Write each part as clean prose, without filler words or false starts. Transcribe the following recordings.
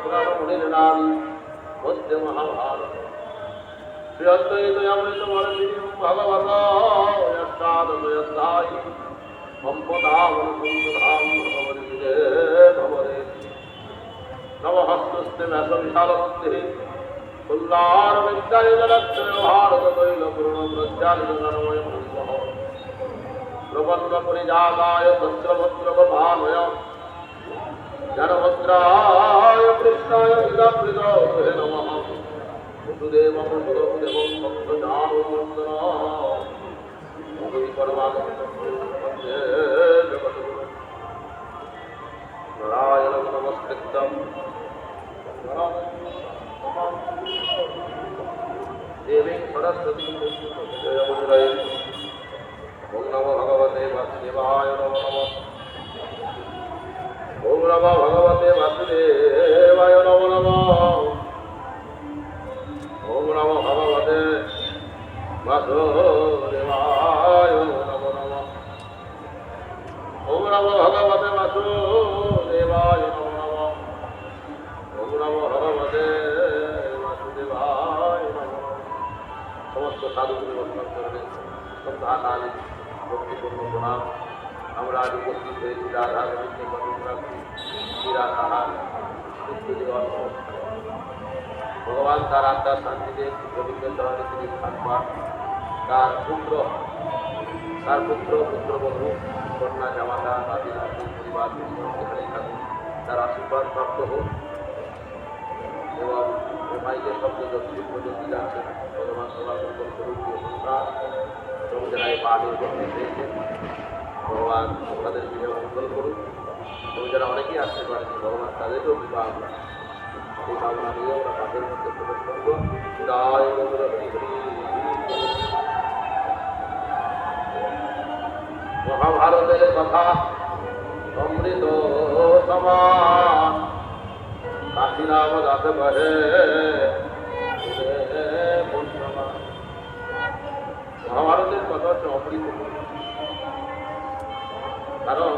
পুরাণমুনির্নামি মধ্যে মহাভারত শ্রীঅদ্বৈতমৃতমরণিম ভগবত অষ্টাদশোऽধ্যায়ী সম্পদাবনসংসধাম ভগবদ্গীতে ভগবতে নমঃস্তুস্তে ব্যাসবিশালবুদ্ধিঃ কুল্লারবিদ্যায়ুজলক্ষণে ভারততৈলপূর্ণব্রজ্জালিতনরময় মূর্ধः প্রবন্ধপরিজাতায় তস্রভদ্রভাময় জনভদ্রায় কৃষ্ণায় গীতামৃতয়ে নমঃ বসুদেব বসুদেবং ভক্তজানন্দন পরমানন্দে জগদ্গুরু নারায়ণং নমস্কৃত্যং দেবীং সরস্বতীং জয়মুনিরয়ে ওম নমো ভগবতে বাসুদেবায় নমো নমঃ ওম নমো ভগবতে বাসুদেবায় নমো নমঃ ওম নমো ভগবতে বাসুদেবায় নমো নমঃ ওম নমো ভগবতে বাসুদেবায় নমো নমঃ ওম নমো ভগবতে বাসুদেবায় নমো নমঃ সমস্ত সাধুগুরু বৈষ্ণবগণের শ্রদ্ধাকালী ভক্তিপূর্ণ প্রণাম। আমরা আজ উপস্থিত হয়েছি রাধা গোবিন্দ পরমপ্রাপ্তি শ্রীরা তাহার মৃত্যুজীবন ভগবান তার আত্মার শান্তিতে গোবিন্দ চরণে তিনি স্থান পান। তার পুত্র পুত্রবধূ কন্যা জামাতা নাতি নাতি পরিবার সেখানে থাকুন, তার আশীর্বাদ প্রাপ্ত হোক এবং মাইকের শব্দ যতটুকু পর্যন্ত যাচ্ছে ভগবান সভা মঙ্গল করুক। অনুষ্ঠান এবং যারা এই পাঠে উপস্থিত হয়েছেন ভগবান তাদের বিজয় মঙ্গল করুক এবং যারা অনেকেই আসতে পারেনি ভগবান তাদেরকেও বিবাহ এই কামনা নিয়ে আমরা পাঠের মধ্যে প্রবেশ করব। জয় গুরু হরি হরি। মহাভারতের কথা অমৃত সমান কাশীরাম দাস বহে মহাভারতের কথা হচ্ছে অমৃত, কারণ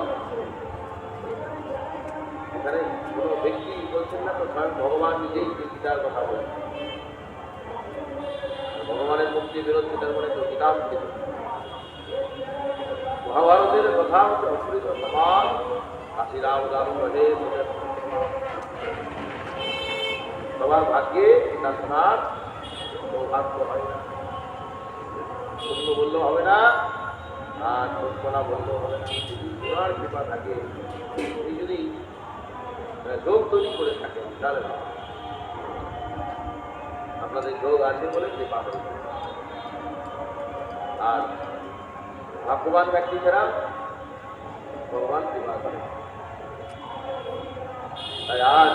এখানে কোনো ব্যক্তি বলছেন না তো, স্বয়ং ভগবান নিজেই গীতার কথা বলেন। ভগবানের মুক্তি বেরোচ্ছে তার মানে তো গীতা মুক্তি। মহাভারতের কথা হচ্ছে অমৃত সমান কাশীরাম দাস বহে। সবার ভাগ্যে এটা শোনার সৌভাগ্য হয় না, পুণ্য বললেও হবে না আর সত্যনা বললেও হবে না। যদি তোমার কৃপা থাকে, উনি যদি যোগ তৈরি করে থাকেন তাহলে আপনাদের যোগ আছে বলে কৃপা হবে। আর ভাগ্যবান ব্যক্তি ছাড়া ভগবান কৃপা করে। তাই আজ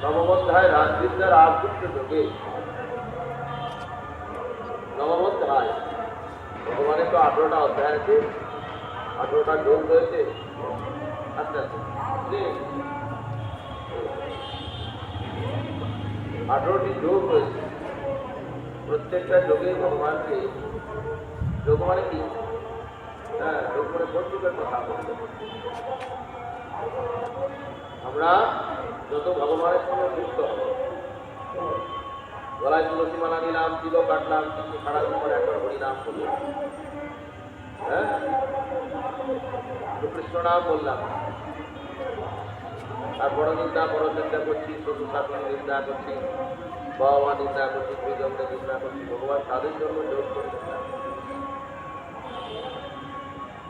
নবম অধ্যায় রাজবিদ্যার আবৃত্ত যোগে নবম অধ্যায় ভগবানের তো 18টা অধ্যায় আছে, 18টা যোগ রয়েছে। আচ্ছা আচ্ছা 18টি যোগ রয়েছে। প্রত্যেকটা যোগে ভগবানকে যোগ মানে কি? হ্যাঁ, যোগ মানে প্রত্যেকের কথা বলতে। আমরা যত ভগবানের সঙ্গে যুক্ত হব, গলায় তুলসী মালা নিলাম, তিলক কাটলাম, কিন্তু সারাদিন পর একবার হরিনাম করলাম, হ্যাঁ কৃষ্ণ নাম বললাম, আর বড় নিন্দা বড় চিন্তা করছি, শ্বশুর শাশুড়ি নিন্দা করছি, বাবা মা নিন্দা করছি, প্রিয়জনকে নিন্দা করছি। ভগবান তাদের জন্য যোগ করছেন না।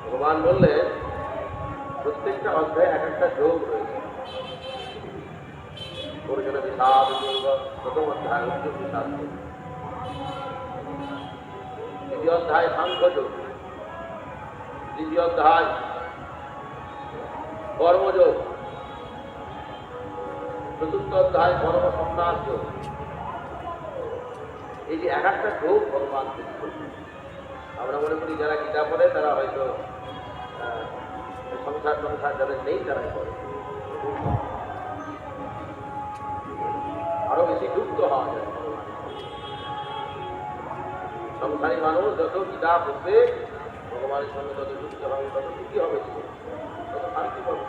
ভগবান বললে প্রত্যেকটা অধ্যায়ে এক একটা যোগ রয়েছে। অর্জুন বিষাদ যোগ প্রথম অধ্যায় অর্জুন বিষাদ যোগ, দ্বিতীয় অধ্যায় সাংখ্য যোগ, তৃতীয় অধ্যায় কর্মযোগ, চতুর্থ অধ্যায় কর্ম সন্ন্যাস যোগ। এই যে এক একটা যোগ ভগবান আমরা মনে করি যারা গীতা পড়ে তারা হয়তো সংসার যাদের নেই তারাই করে, আরো বেশি যুক্ত হওয়া যায়। সংসারী মানুষ যত গীতা পড়বে ভগবানের সঙ্গে যত যুক্ত হবে তত সুখী হবে, তত শান্তি পাবে।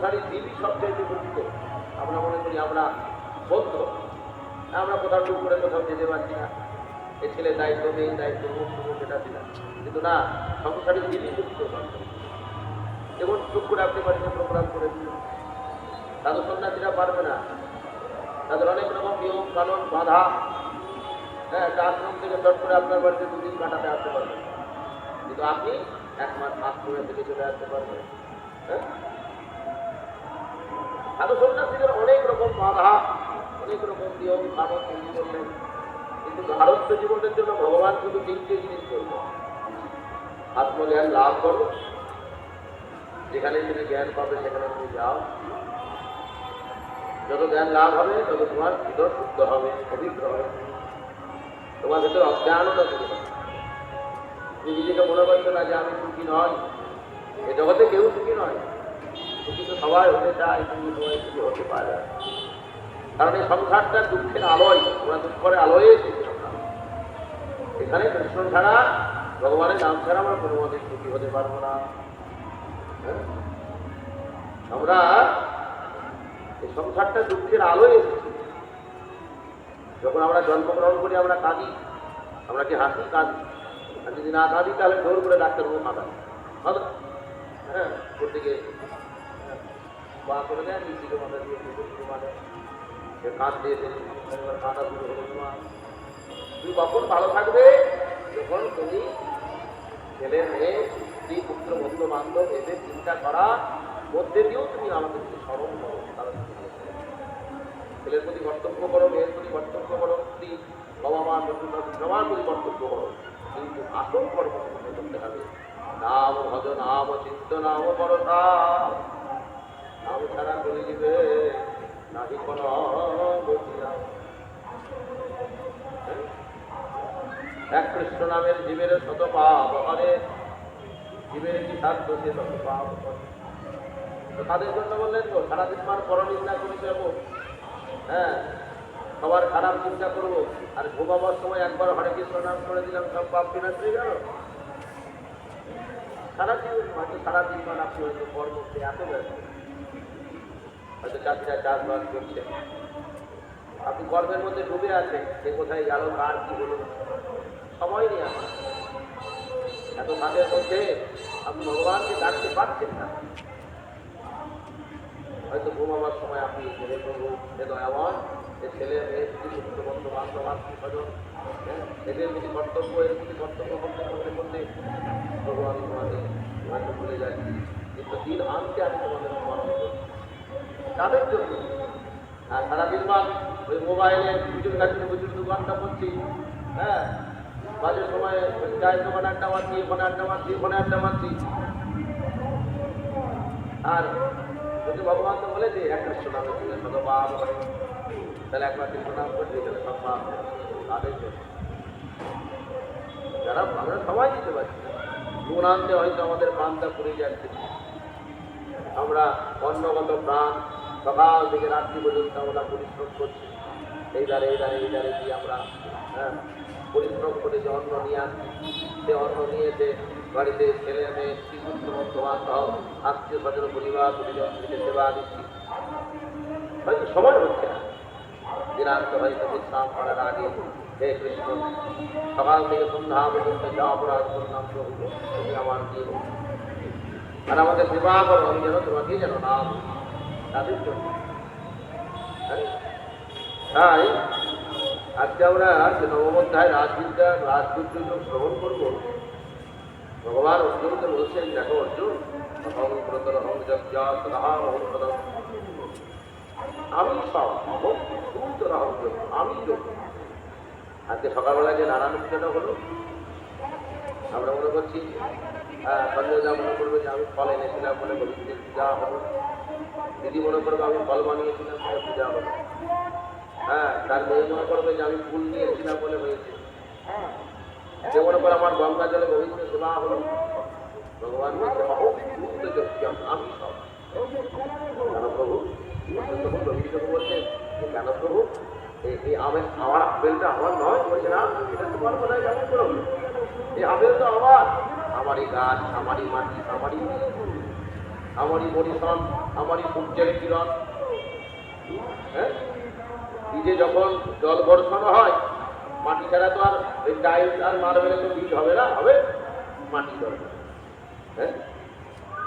সংসারী জীবই সবচেয়ে মুক্ত। আমরা মনে করি আমরা বদ্ধ, আমরা কোথাও টুক করে কোথাও যেতে পারছি না, এ ছেলে দায়িত্ব নেই, দায়িত্ব মুখ মুখ এটা ছিল, কিন্তু না, সংসারী জীবই মুক্ত। যেমন টুক করে আপনি বাড়িতে প্রোগ্রাম করে দিল, সাধু সন্ন্যাসীরা পারবে না, তাদের অনেক রকম নিয়ম কানুন বাধা। হ্যাঁ, একটা আশ্রম থেকে চট করে আপনার বাড়িতে দুদিন কাটাতে আসতে পারবেন, কিন্তু আপনি 1 মাস আশ্রমে থেকে চলে আসতে পারবেন। হ্যাঁ, সাধু সন্ন্যাসীদের অনেক রকম বাধা, অনেক রকম নিয়ম কানুন তৈরি করলেন, কিন্তু ভারত জীবনের জন্য ভগবান শুধু 3টে জিনিস করবে। আত্মজ্ঞান লাভ করো, যেখানে তুমি জ্ঞান পাবে সেখানে তুমি যাও, যত জ্ঞান লাভ হবে তত তোমার ভিতর শুদ্ধ হবে, পবিত্র হবে, তোমার ভিতরে অজ্ঞানতা শুরু হবে। তুমি নিজেকে মনে করছো না যে আমি সুখী নয়, এ জগতে কেউ সুখী নয়, সুখী তো সবাই হতে চায়, কিন্তু সবাই সুখী হতে পারে না। কারণ এই সংসারটা দুঃখের আলোয়, আমরা দুঃখের আলোয় এসেছি। এখানে কৃষ্ণ ছাড়া, ভগবানের নাম ছাড়া আমরা কোনো মতে সুখী হতে পারবো না। আমরা এই সংসারটা দুঃখের আলোয় এসেছি। যখন আমরা জন্মগ্রহণ করি আমরা কাঁদি, আমরা কি হাসি? কাঁদি। আর যদি না কাঁদি তাহলে জোর করে ডাক্তারবাবু কাঁদা, হ্যাঁ, প্রত্যেকে বা করে দেয়, নিজেকে মাথা দিয়ে শুরু মানে কাঁদ দিয়ে কাঁদা শুরু হলো। তুমি কখন ভালো থাকবে? যখন তুমি ছেলে মেয়ে স্ত্রী পুত্র বন্ধু বান্ধব এদের চিন্তা করা মধ্যে দিয়েও তুমি আমাদেরকে স্মরণ করো, তারা ছেলের প্রতি কর্তব্য করো, মেয়ের প্রতি কর্তব্য করো, স্ত্রী বাবা মা বন্ধু সবার প্রতি কর্তব্য করো, কিন্তু আসল কর্ম করতে হবে নাম ভজ, নাম চিন্ত, নাম ভরসা। নাম ছাড়া করে দিবে নাহি কোনো গতি। এক কৃষ্ণ নামের জীবের শত পাপ হরে, জীবের কি সাধ্য সে শত পাপ করে। তো তাদের জন্য বললেন তো সারাদিন মার পরনিন্দা করে যাবো, হ্যাঁ, সবার খারাপ চিন্তা করবো, আর ঘুমাবার সময় একবার হরে কৃষ্ণ নাম করে দিলাম, সব পাপ বিনাশ হয়ে গেল। সারাদিন হয়তো সারাদিন মান আপনি হয়তো কর্ম এত ব্যস্ত, হয়তো চাষিরা চাষবাস করছে, আপনি কর্মের মধ্যে ডুবে আছে, সে কোথায় গেল, কার কি হলো, সময় নেই আমার। এত কাজের মধ্যে আপনি ভগবানকে ডাকতে পারছেন না। হয়তো ঘুমাবার সময় আপনি ছেলে প্রভু এ দয়াবান, এ ছেলে মেয়ে প্রতি পুত্র বন্ধু বান্ধব আত্মীয় স্বজন, এদের প্রতি কর্তব্য, এর প্রতি কর্তব্য করতে করতে করতে প্রভু আমি তোমাকে হয়তো ভুলে যাচ্ছি, কিন্তু দিন আনতে আমি তোমাদের স্মরণ করছি তাদের জন্য। আর সারাদিন মান ওই মোবাইলে প্রচুর কাছে প্রচুর দোকানটা করছি, হ্যাঁ, বাজে সময়ে চায়ের দোকানে আড্ডা মারছি, ফোনে আড্ডা মারছি, ফোনে আড্ডা মারছি। আর যদি ভগবান তো বলেছে এক কৃষ্ণ নামে তুমি শত পাপ করে, তাহলে একবার কৃষ্ণ নাম করছি, তাহলে সব পাপ তাদের জন্য। যারা আমরা সবাই দিতে পারছি, গুণ আনতে হয়তো আমাদের প্রাণটা পুড়ে যাচ্ছে। আমরা অন্নগত প্রাণ সকাল থেকে রাত্রি পর্যন্ত আমরা পরিশ্রম করছি, এই দ্বারে এই দ্বারে এই দ্বারে দিয়ে আমরা, হ্যাঁ, পরিশ্রম করে যে অন্ন নিয়ে আসছি, সে অন্ন নিয়েছে বাড়িতে ছেলে মেয়ে শ্রীপুত্র বন্ধু বান্ধব আত্মীয় স্বজন পরিবার পরিজন থেকে সেবা দিচ্ছি, হয়তো সময় হচ্ছে না। দিনান্ত হয়তো বিশ্রাম করার আগে হে কৃষ্ণ সকাল থেকে সন্ধ্যা পর্যন্ত যা অপরাধ করলাম প্রভু তুমি আমার দিয়ে, আর আমাকে সেবা করো, আমি যেন তোমাকেই যেন নাম তাদের জন্য। তাই আজকে আমরা যে নবম অধ্যায় রাজবিদ্যা রাজবুদ্ধ শ্রবণ করবো। ভগবান অর্জুনকে বলছেন, দেখো অর্জুন, আমি সব আমি যোগ। আজকে সকালবেলায় যে নারায়ণ পূজাটা হলো, আমরা মনে করছি, হ্যাঁ, সঞ্জয় যা মনে করবে যে আমি ফল এনেছিলাম বলে গোবিন্দের পূজা হলো, দিদি মনে করবে আমি ফল বানিয়েছিলাম বলে পূজা হলো, হ্যাঁ, তার মেয়ে মনে করবে যে আমি ফুল নিয়েছিলাম বলে হয়েছে, সে মনে করে আমার গঙ্গা জলে গোবিন্দের সেবা হলো। ভগবান বলছে আমি সব। কেন প্রভু? তখন রবীন্দ্র বলছে, কেন প্রভু এই আমার আপেলটা আমার নয়? বলছে না, এটা তোমার কোথায় কেমন করো? এই আপেল তো আমারই গাছ, আমারই মাটি, আমারই আমারই পরিশ্রম, আমারই সূর্যের কিরণ। হ্যাঁ, বীজে যখন জল বর্ষণ হয়, মাটি ছাড়া তো আর ওই টাইলস আর মার্বেলে তো বীজ হবে না, হবে মাটি দরকার। হ্যাঁ,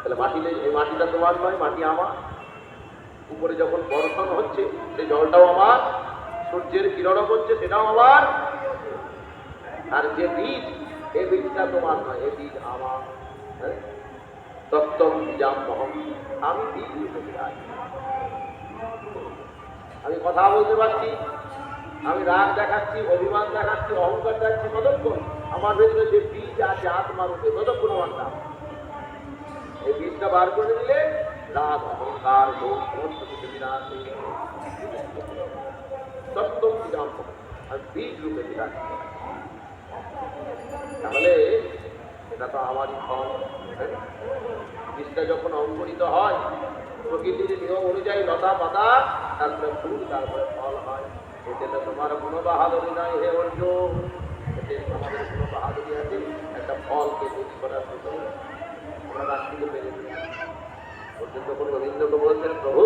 তাহলে মাটিতে, এই মাটিটা তোমার নয়, মাটি আমার। উপরে যখন বর্ষণ হচ্ছে সেই জলটাও আমার, সূর্যের কিরণও করছে সেটাও আমার। আর যে বীজ, এই বীজটা তোমার নয়, এই বীজ আমার। হ্যাঁ, তত্ত্বম বীজাম মহম, আমি বীজ রূপে বিরাজ। আমি কথা বলতে পারছি, আমি রাগ দেখাচ্ছি, অভিমান দেখাচ্ছি, অহংকার দেখাচ্ছি, ততক্ষণ আমার ভেতরে যে বীজ আছে আত্মার রূপে, ততক্ষণ আমার নাম। এই বীজটা বার করে দিলে রাগ, অহংকার, লোভ সমস্ত কিছু বিরাজ হয়ে যাবে। তত্ত্বম বীজাম মহম, আমি বীজ রূপে বিরাজ। তাহলে এটা তো আমারই ফল। বীজটা যখন অঙ্কুরিত হয়, প্রকৃতির নিয়ম অনুযায়ী লতা পাতা, তারপরে ফুল, তারপরে ফল হয়। এতে তো তোমার কোনো বাহাদুরি নয় হে অর্জুন, এতে আমাদের কোনো বাহাদুরি আছে একটা ফলকে তৈরি করার জন্য আমরা রাষ্ট্রকে পেরে দিই। অর্জুন যখন গোবিন্দকে বলছেন, প্রভু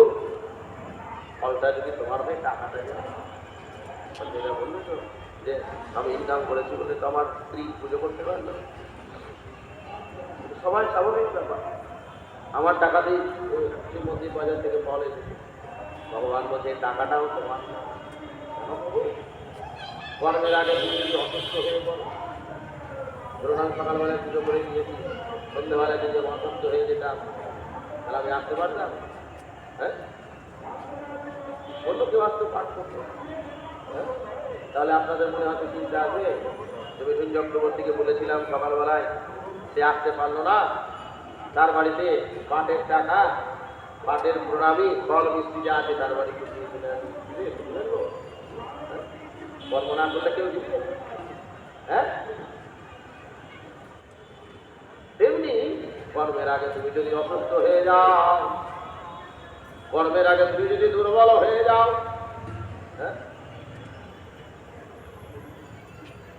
ফলটা যদি তোমার হয় টাকাটা যায়। অর্জুনরা বললো তো যে আমি ইনকাম করেছি বলে তো আমার স্ত্রী পুজো করতে পারলো। সবাই স্বাভাবিক ব্যাপার, আমার টাকাতেই শ্রীমন্দির বাজার থেকে ফল এসেছে। ভগবান বলছে টাকাটাও তোমার না। কর্মের আগে তুমি যদি অসুস্থ হয়ে পড়ো, ধরুন আমি সকালবেলায় পুজো করে দিয়েছি, সন্ধ্যেবেলায় যদি অসুস্থ হয়ে যেতাম, তাহলে আমি আসতে পারতাম? হ্যাঁ, অন্য কেউ আসতে পাঠ করতো। হ্যাঁ, তাহলে আপনাদের মনে হয়তো চিন্তা আছে যে মিঠুন চক্রবর্তীকে বলেছিলাম সকালবেলায়, সে আসতে পারলো না, তার বাড়িতে পাটের টাকা, পাটের প্রণামী, ফল মিষ্টি যা আছে তার বাড়ি দিয়ে চলে আসবে। কর্ম না করলে কেউ দিবে? হ্যাঁ, তেমনি কর্মের আগে তুমি যদি অসুস্থ হয়ে যাও, কর্মের আগে তুমি যদি দুর্বল হয়ে যাও, হ্যাঁ,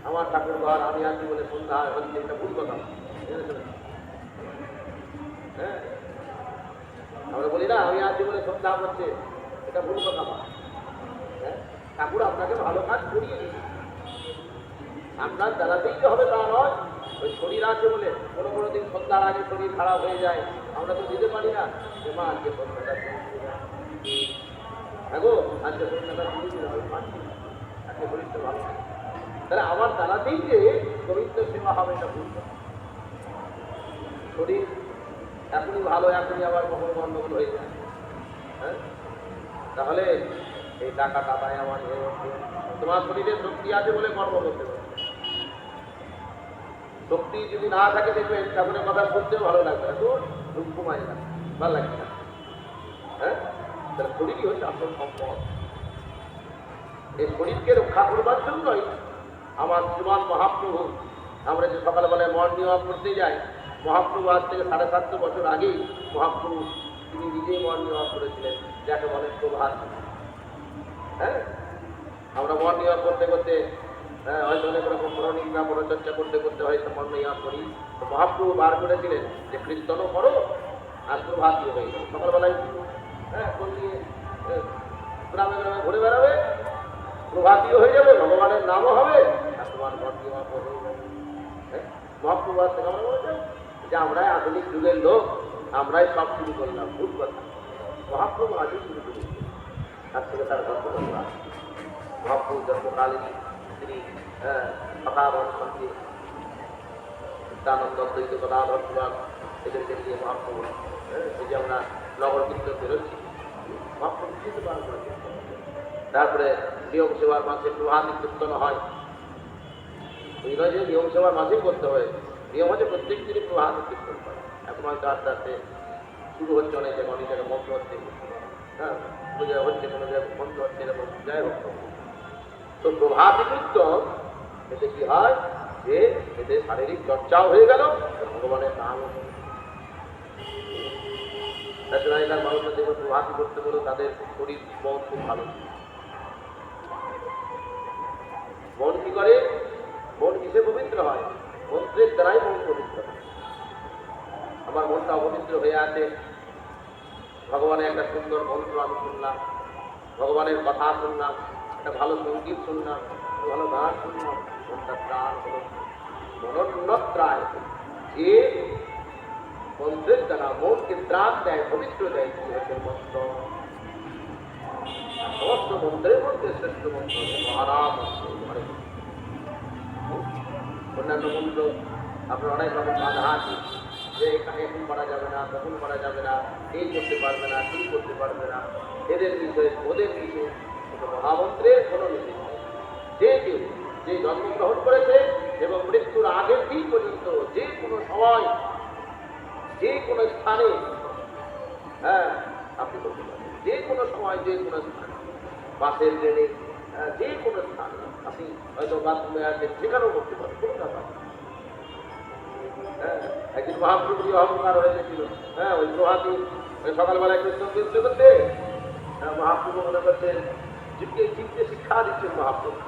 আমার ঠাকুর ঘর আমি আছি বলে সন্ধ্যা হচ্ছে, এটা ভুল কথা। হ্যাঁ, আমরা বলি না আমি আছি বলে সন্ধ্যা হচ্ছে, এটা ভুল কথা। হ্যাঁ, ঠাকুর আপনাকে ভালো কাজ করিয়ে দিন, আপনার জ্বালাতেই যে হবে তা নয়। ওই শরীর আছে বলে কোনো কোনো দিন সন্ধ্যার আগে শরীর খারাপ হয়ে যায়, আমরা তো দিতে পারি না যে মা আজকে সন্ধ্যাটা দিয়ে, হ্যাঁ গো আজকে সন্ধ্যাটা দিয়ে দিলে আমি পাচ্ছি, আজকে শরীরটা ভালো। তাহলে আমার জ্বালাতেই যে পবিত্র সেবা হবে, এটা ভুল কথা। শরীর এখনই ভালো, এখনই আবার কখনো গন্ডগোল হয়ে যায়। হ্যাঁ, তাহলে এই টাকাটা তাই আমার তোমার শরীরে শক্তি আছে বলে কর্ম করতে পারবে। শক্তি যদি না থাকে দেখবেন ঠাকুরের কথা শুনতেও ভালো লাগবে না, তো রূপ কমায় না, ভালো লাগবে না। হ্যাঁ, তাহলে শরীরই হচ্ছে আসল সম্পদ। এই শরীরকে রক্ষা করবার জন্যই আমার শ্রীমান মহাপ্রভু, আমরা যে সকালবেলায় মর্নিং ওয়াক করতে যাই, মহাপ্রভু আজ থেকে 750 বছর আগেই মহাপ্রভু তিনি নিজেই মর্নিং ওয়াক করেছিলেন, যাকে বলেন প্রভাত। হ্যাঁ, আমরা মর্নিং ওয়াক করতে করতে, হ্যাঁ, হয়তো অনেক রকম পরনিন্দা পরচর্চা করতে করতে হয়তো মর্নিং ওয়াক করি, তো মহাপ্রভু বার করেছিলেন যে কীর্তনও করো আর প্রভাতী হয়ে যাবে। সকালবেলায় হ্যাঁ কোন নিয়ে গ্রামে গ্রামে ঘুরে বেড়াবে, প্রভাতীয় হয়ে যাবে, ভগবানের নামও হবে, আর তোমার মর্নিং ওয়াকও হয়ে যাবে। হ্যাঁ, মহাপ্রভু আসতে আমরা বলেছেন যে আমরাই আধুনিক যুগের লোক, আমরাই সব শুরু করলাম, ভুল কথা। মহাপ্রভু আজই শুরু করেছে, তার থেকে তার গল্প আছে। মহাপ্রভু জন্মকালীন তিনি সদাবন সঙ্গে নিত্যানন্দ দ্বৈত গদাধর পুরাণ এদেরকে নিয়ে মহাপ্রভু, এই যে আমরা নগর কীর্তন বেরোচ্ছি, মহাপ্রভু কিন্তু বার করেছে। তারপরে নিয়ম সেবার মাঝে প্রভাতী কীর্তন হয়। এই নয় যে নিয়ম সেবার মাঝেই করতে হয়, নিয়ম হচ্ছে প্রত্যেক দিনই প্রভাতী কীর্তন করে। এখন হয়তো আস্তে আস্তে শুরু হচ্ছে, অনেক জায়গায় অনেক জায়গায় বন্ধ হচ্ছে, হ্যাঁ, কোনো জায়গায় হচ্ছে, কোনো জায়গায় বন্ধ হচ্ছে, এরকম যাই হোক। তো প্রভাতী কীর্তন এতে কি হয় যে এতে শারীরিক চর্চাও হয়ে গেল, ভগবানের নাম। তাছাড়া এলাকার মানুষরা যেগুলো প্রভাতী করতে বলে তাদের শরীর মন খুব ভালো। মন কি করে? মন কিসে পবিত্র হয়? মন্ত্রের দ্বারাই মন পবিত্র হয়। আমার মনটা অপবিত্র হয়ে আছে, ভগবানের একটা সুন্দর মন্ত্র আমি শুনলাম, ভগবানের কথা শুনলাম, একটা ভালো সঙ্গীত শুনলাম, ভালো গান শুনলাম, মনটা প্রাণ হলো মনোন্নত্রায়। যে মন্ত্রের দ্বারা মনকে ত্রাণ দেয়, পবিত্র দেয়, কি হচ্ছে মন্ত্র। সমস্ত মন্ত্রের মধ্যে শ্রেষ্ঠ মন্ত্র মহারাম মন্ত্র। অন্যান্য মন্ত্র আপনার অনেক রকম বাধা আছে, যে এখানে এখন করা যাবে না, তখন করা যাবে না, এই করতে পারবে না, সেই করতে পারবে না, এদের বিষয়ে ওদের বিষয়ে। কিন্তু মহামন্ত্রের কোনো নিষেধ নেই। যে কেউ যে জন্মগ্রহণ করেছে এবং মৃত্যুর আগের দিন পর্যন্ত যে কোনো সময় যে কোনো স্থানে, হ্যাঁ আপনি করতে পারেন, যে কোনো সময় যে কোনো স্থানে, বাসের ট্রেনে, যে কোনো স্থানে আপনি হয়তো বাথরুমে আছেন, সেখানেও করতে পারেন, কোনো ব্যাপার। হ্যাঁ, একদিন মহাপ্রভু অহংকার হয়ে গেছিল। হ্যাঁ, ওই প্রভাতী সকালবেলায় কীর্তন করতে করতে মহাপ্রভু মনে করছেন জীবকে জীবকে শিক্ষা দিচ্ছেন মহাপ্রভু।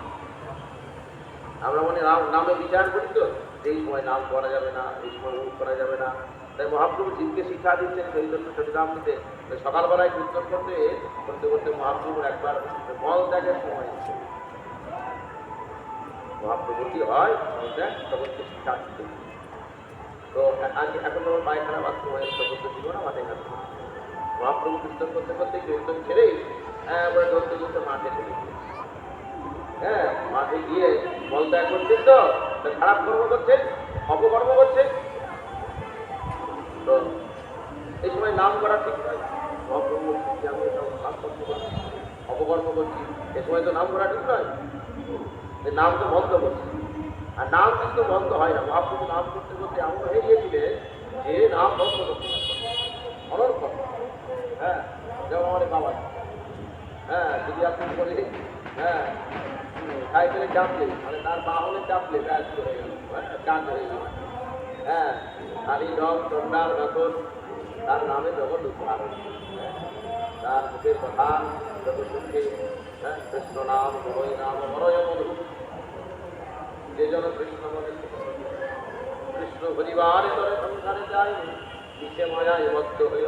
আমরা মনে নামে বিচার করি তো, এই সময় নাম করা যাবে না, এই সময় মুখ করা যাবে না, তাই মহাপ্রভু জীবকে শিক্ষা দিচ্ছেন। সেই জন্য চরিতামৃতে সকালবেলায় কীর্তন করতে করতে করতে মহাপ্রভুর একবার মল ত্যাগের সময় মহাপ্রভু কি হয় সকলকে শিক্ষা দিচ্ছেন। তো আজকে এখন যখন পায়খানা বাথরুম হয়ে সকলকে ছিল না, মাঠে ঘাটতে মহাপ্রভু কীর্তন করতে করতে কীর্তন ছেড়েই এবারে ধরতে ধরতে মাঠে চলে গিয়ে, হ্যাঁ মাঠে গিয়ে মল ত্যাগ করছেন, তো খারাপ কর্ম করছেন, অপকর্ম করছেন। তো এই সময় নাম করা ঠিক নয়। মহাপ্রভু আমি খারাপ কর্ম করছি, অপকর্ম করছি, এ সময় তো নাম করা ঠিক নয়, নাম তো বন্ধ করছে। আর নাম কিন্তু বন্ধ হয় না। মহাপ্রভু নাম করতে করতে এমন হয়ে গিয়েছিলেন যে নাম বন্ধ করতে অনর্থ। হ্যাঁ, যেমন আমাদের বাবা, হ্যাঁ যদি আপনি বলি, হ্যাঁ সাইকেলে চাপলে, মানে তার বাহনে চাপলে ব্যাস হয়ে গেল, হ্যাঁ চাঁদ হয়ে গেল। হ্যাঁ, কালী রং চন্ডার নতুন তার নামে যখন উদ্ধার, তার মুখের কথা যত শুনছে, হ্যাঁ কৃষ্ণ নাম হরয় নাম হরয় মধু, যে জন কৃষ্ণ বলে কৃষ্ণ পরিবারে তরে সংসারে যায়, নিচে মায়ায় বদ্ধ হয়ে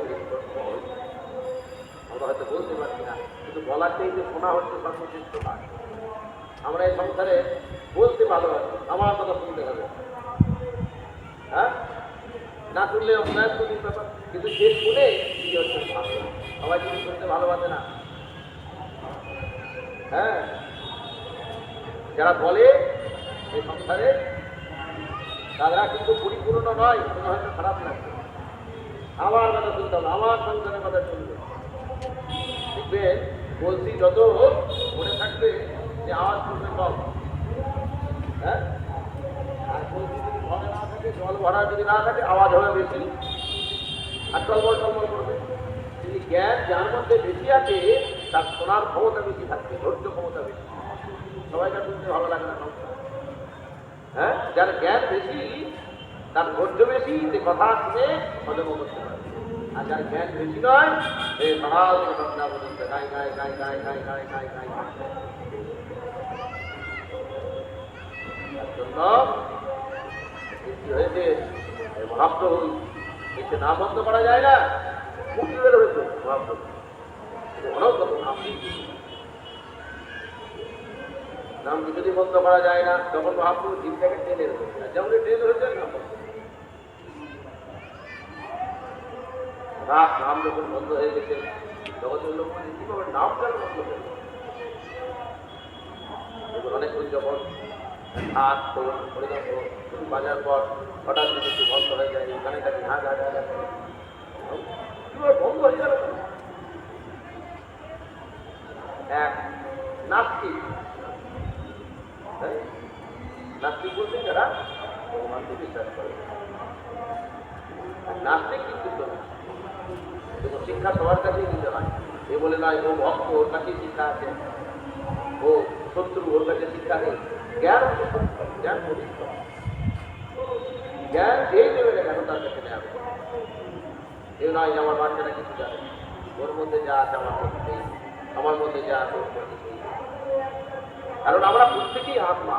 আমরা হয়তো বলতে পারছি না, কিন্তু বলাতেই যে শোনা হচ্ছে সর্বশ্রেষ্ঠ কাজ। আমরা এই সংসারে বলতে ভালোবাসি, আমার কথা শুনতে হবে, হ্যাঁ না শুনলে অন্যায় কঠিন ব্যাপার। কিন্তু যে শুনে কি হচ্ছে ভালো, সবাই কিন্তু শুনতে ভালোবাসে না। হ্যাঁ, যারা বলে এই সংসারে তারা কিন্তু পরিপূর্ণ নয়, মনে হয়তো খারাপ লাগবে। আমার কথা শুনতে হবে, আমার সংসারের কথা শুনবে, দেখবে বলছি যত মনে থাকবে যে আওয়াজ শুনবে কম। হ্যাঁ, আর বলছি যদি ঘরে না থাকে, জল ভরা যদি না থাকে, আওয়াজ হবে বেশি আর টলমল টলমল করবে। যদি জ্ঞান যার মধ্যে বেশি আছে তার শোনার ক্ষমতা বেশি থাকবে, ধৈর্য ক্ষমতা বেশি, সবাইকে শুনতে ভালো লাগে না। হ্যাঁ, যার জ্ঞান বেশি তার ধৈর্য বেশি, যে কথা শুনে হজম করতে পারে। আর যার জ্ঞান বেশি নয়, এই সকাল থেকে সন্ধ্যা পর্যন্ত গাই গাই গাই গাই গাই গাই গাই গাই গাই। তার জন্য কি হয়েছে, মহাপ্রভু এসে না বন্ধ করা যায় না, মুক্তি বের হয়েছে মহাপ্রভু অনেক রকম আপনি নাম কিছুদিন বন্ধ করা যায় না। যখন মহাপ্রভু জীবটাকে টেনে রয়েছে, যেমন ট্রেন হয়েছে না, নাম যখন বন্ধ হয়ে গেছে, জগতের লোক কিভাবে নাম কেন বন্ধ হয়ে গেছে। অনেকক্ষণ যখন হাত বাজার পর হঠাৎ যদি একটু বন্ধ হয়ে যায়, ওখানে তাকে হা গা গা কিভাবে বন্ধ হয়ে গেল। এক নাস্তিক, নাস্তিক বলতে যারা ভগবানকে বিশ্বাস করে, নাস্তিক কিন্তু দেখুন শিক্ষা সবার কাছেই দিতে হয়। এ বলে নয় ও ভক্ত, ওর কাছেই শিক্ষা আছে, ও শত্রু, ওর কাছে শিক্ষা নেই। জ্ঞান জ্ঞান পবিত্র, জ্ঞান যেই দেবে না কেন তার কাছে নেওয়া। এ নয় যে আমার বাচ্চারা কিছু জানে, ওর মধ্যে যা আছে আমার মধ্যে নেই, আমার মধ্যে যা আছে ওর মধ্যে নেই। কারণ আমরা প্রত্যেকেই আত্মা,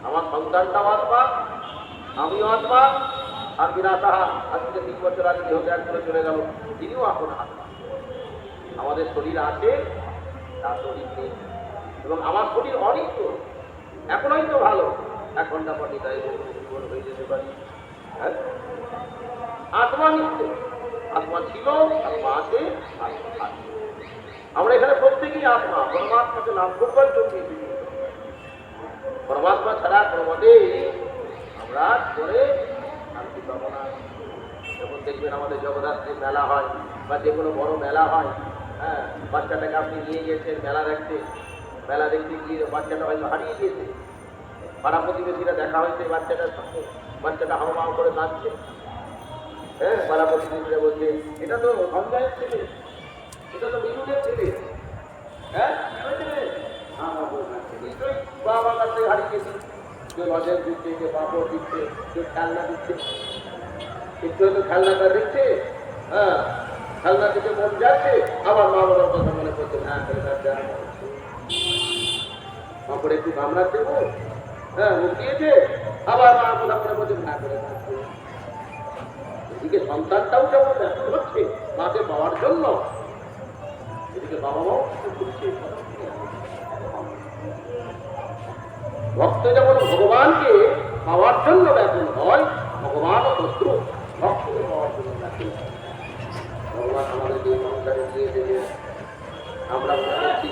আমার সন্তানটাও আত্মা, আমিও আত্মা, আর বিনা তাহা আজকে 3 বছর আগে দেহ ত্যাগ করে চলে গেল, তিনিও এখন আত্মা। আমাদের শরীর আছে, তার শরীর নেই, এবং আমার শরীর অনিত্য। এখন হয়তো ভালো, 1 ঘন্টা পর নিতাই জীবন হয়ে যেতে পারি। হ্যাঁ, আত্মা নিত্য, আত্মা ছিল, আত্মা আছে, আত্মা আছে। আমরা এখানে প্রত্যেকেই আত্মা, পরমাত্মাকে লাভ করবার জন্য পরমাত্মা ছাড়া কোনো মতেই আমরা করে শান্তি পাবো না। যখন দেখবেন আমাদের জগদ্ধাত্রীর মেলা হয় বা যে কোনো বড় মেলা হয়, হ্যাঁ, বাচ্চাটাকে আপনি নিয়ে গেছেন মেলা দেখতে, মেলা দেখতে গিয়ে বাচ্চাটা হয়তো হারিয়ে গিয়েছে, পাড়া প্রতিবেশীরা দেখা হয়েছে বাচ্চাটার সঙ্গে, বাচ্চাটা হাওমাও করে কাঁদছে। হ্যাঁ, পাড়া প্রতিবেশীরা বলছে এটা তো সঞ্জয়ের ছেলে, এটা তো মিলুনের ছেলে। হ্যাঁ, নিশ্চয়ই বাবার কাছে হারিয়ে গেছি, কেউ লজেন দিচ্ছে, কেউ পাপড় দিচ্ছে, কেউ খেলনা দিচ্ছে, একটু হয়তো খেলনাটা দিচ্ছে। হ্যাঁ, খেলনা দিতে মন যাচ্ছে, আবার মা বাবার কথা মনে করছে, হ্যাঁ খেলনা দেওয়া পাপড়ে একটু কামড়া দেবো, হ্যাঁ মুখ দিয়েছে, আবার মা কথা মনে করছে, হ্যাঁ করে থাকছে। এদিকে সন্তানটাও যেমন ব্যাকুল হচ্ছে মাকে পাওয়ার জন্য, এদিকে বাবা মাও করছে। ভক্ত যেমন ভগবানকে পাওয়ার জন্য ব্যাকুল হয়, ভগবান শত্রু ভক্তকে পাওয়ার জন্য ব্যাকুল হয়। ভগবান আমাদেরকে এই সংসারে দিয়ে দেবে, আমরা মনে করছি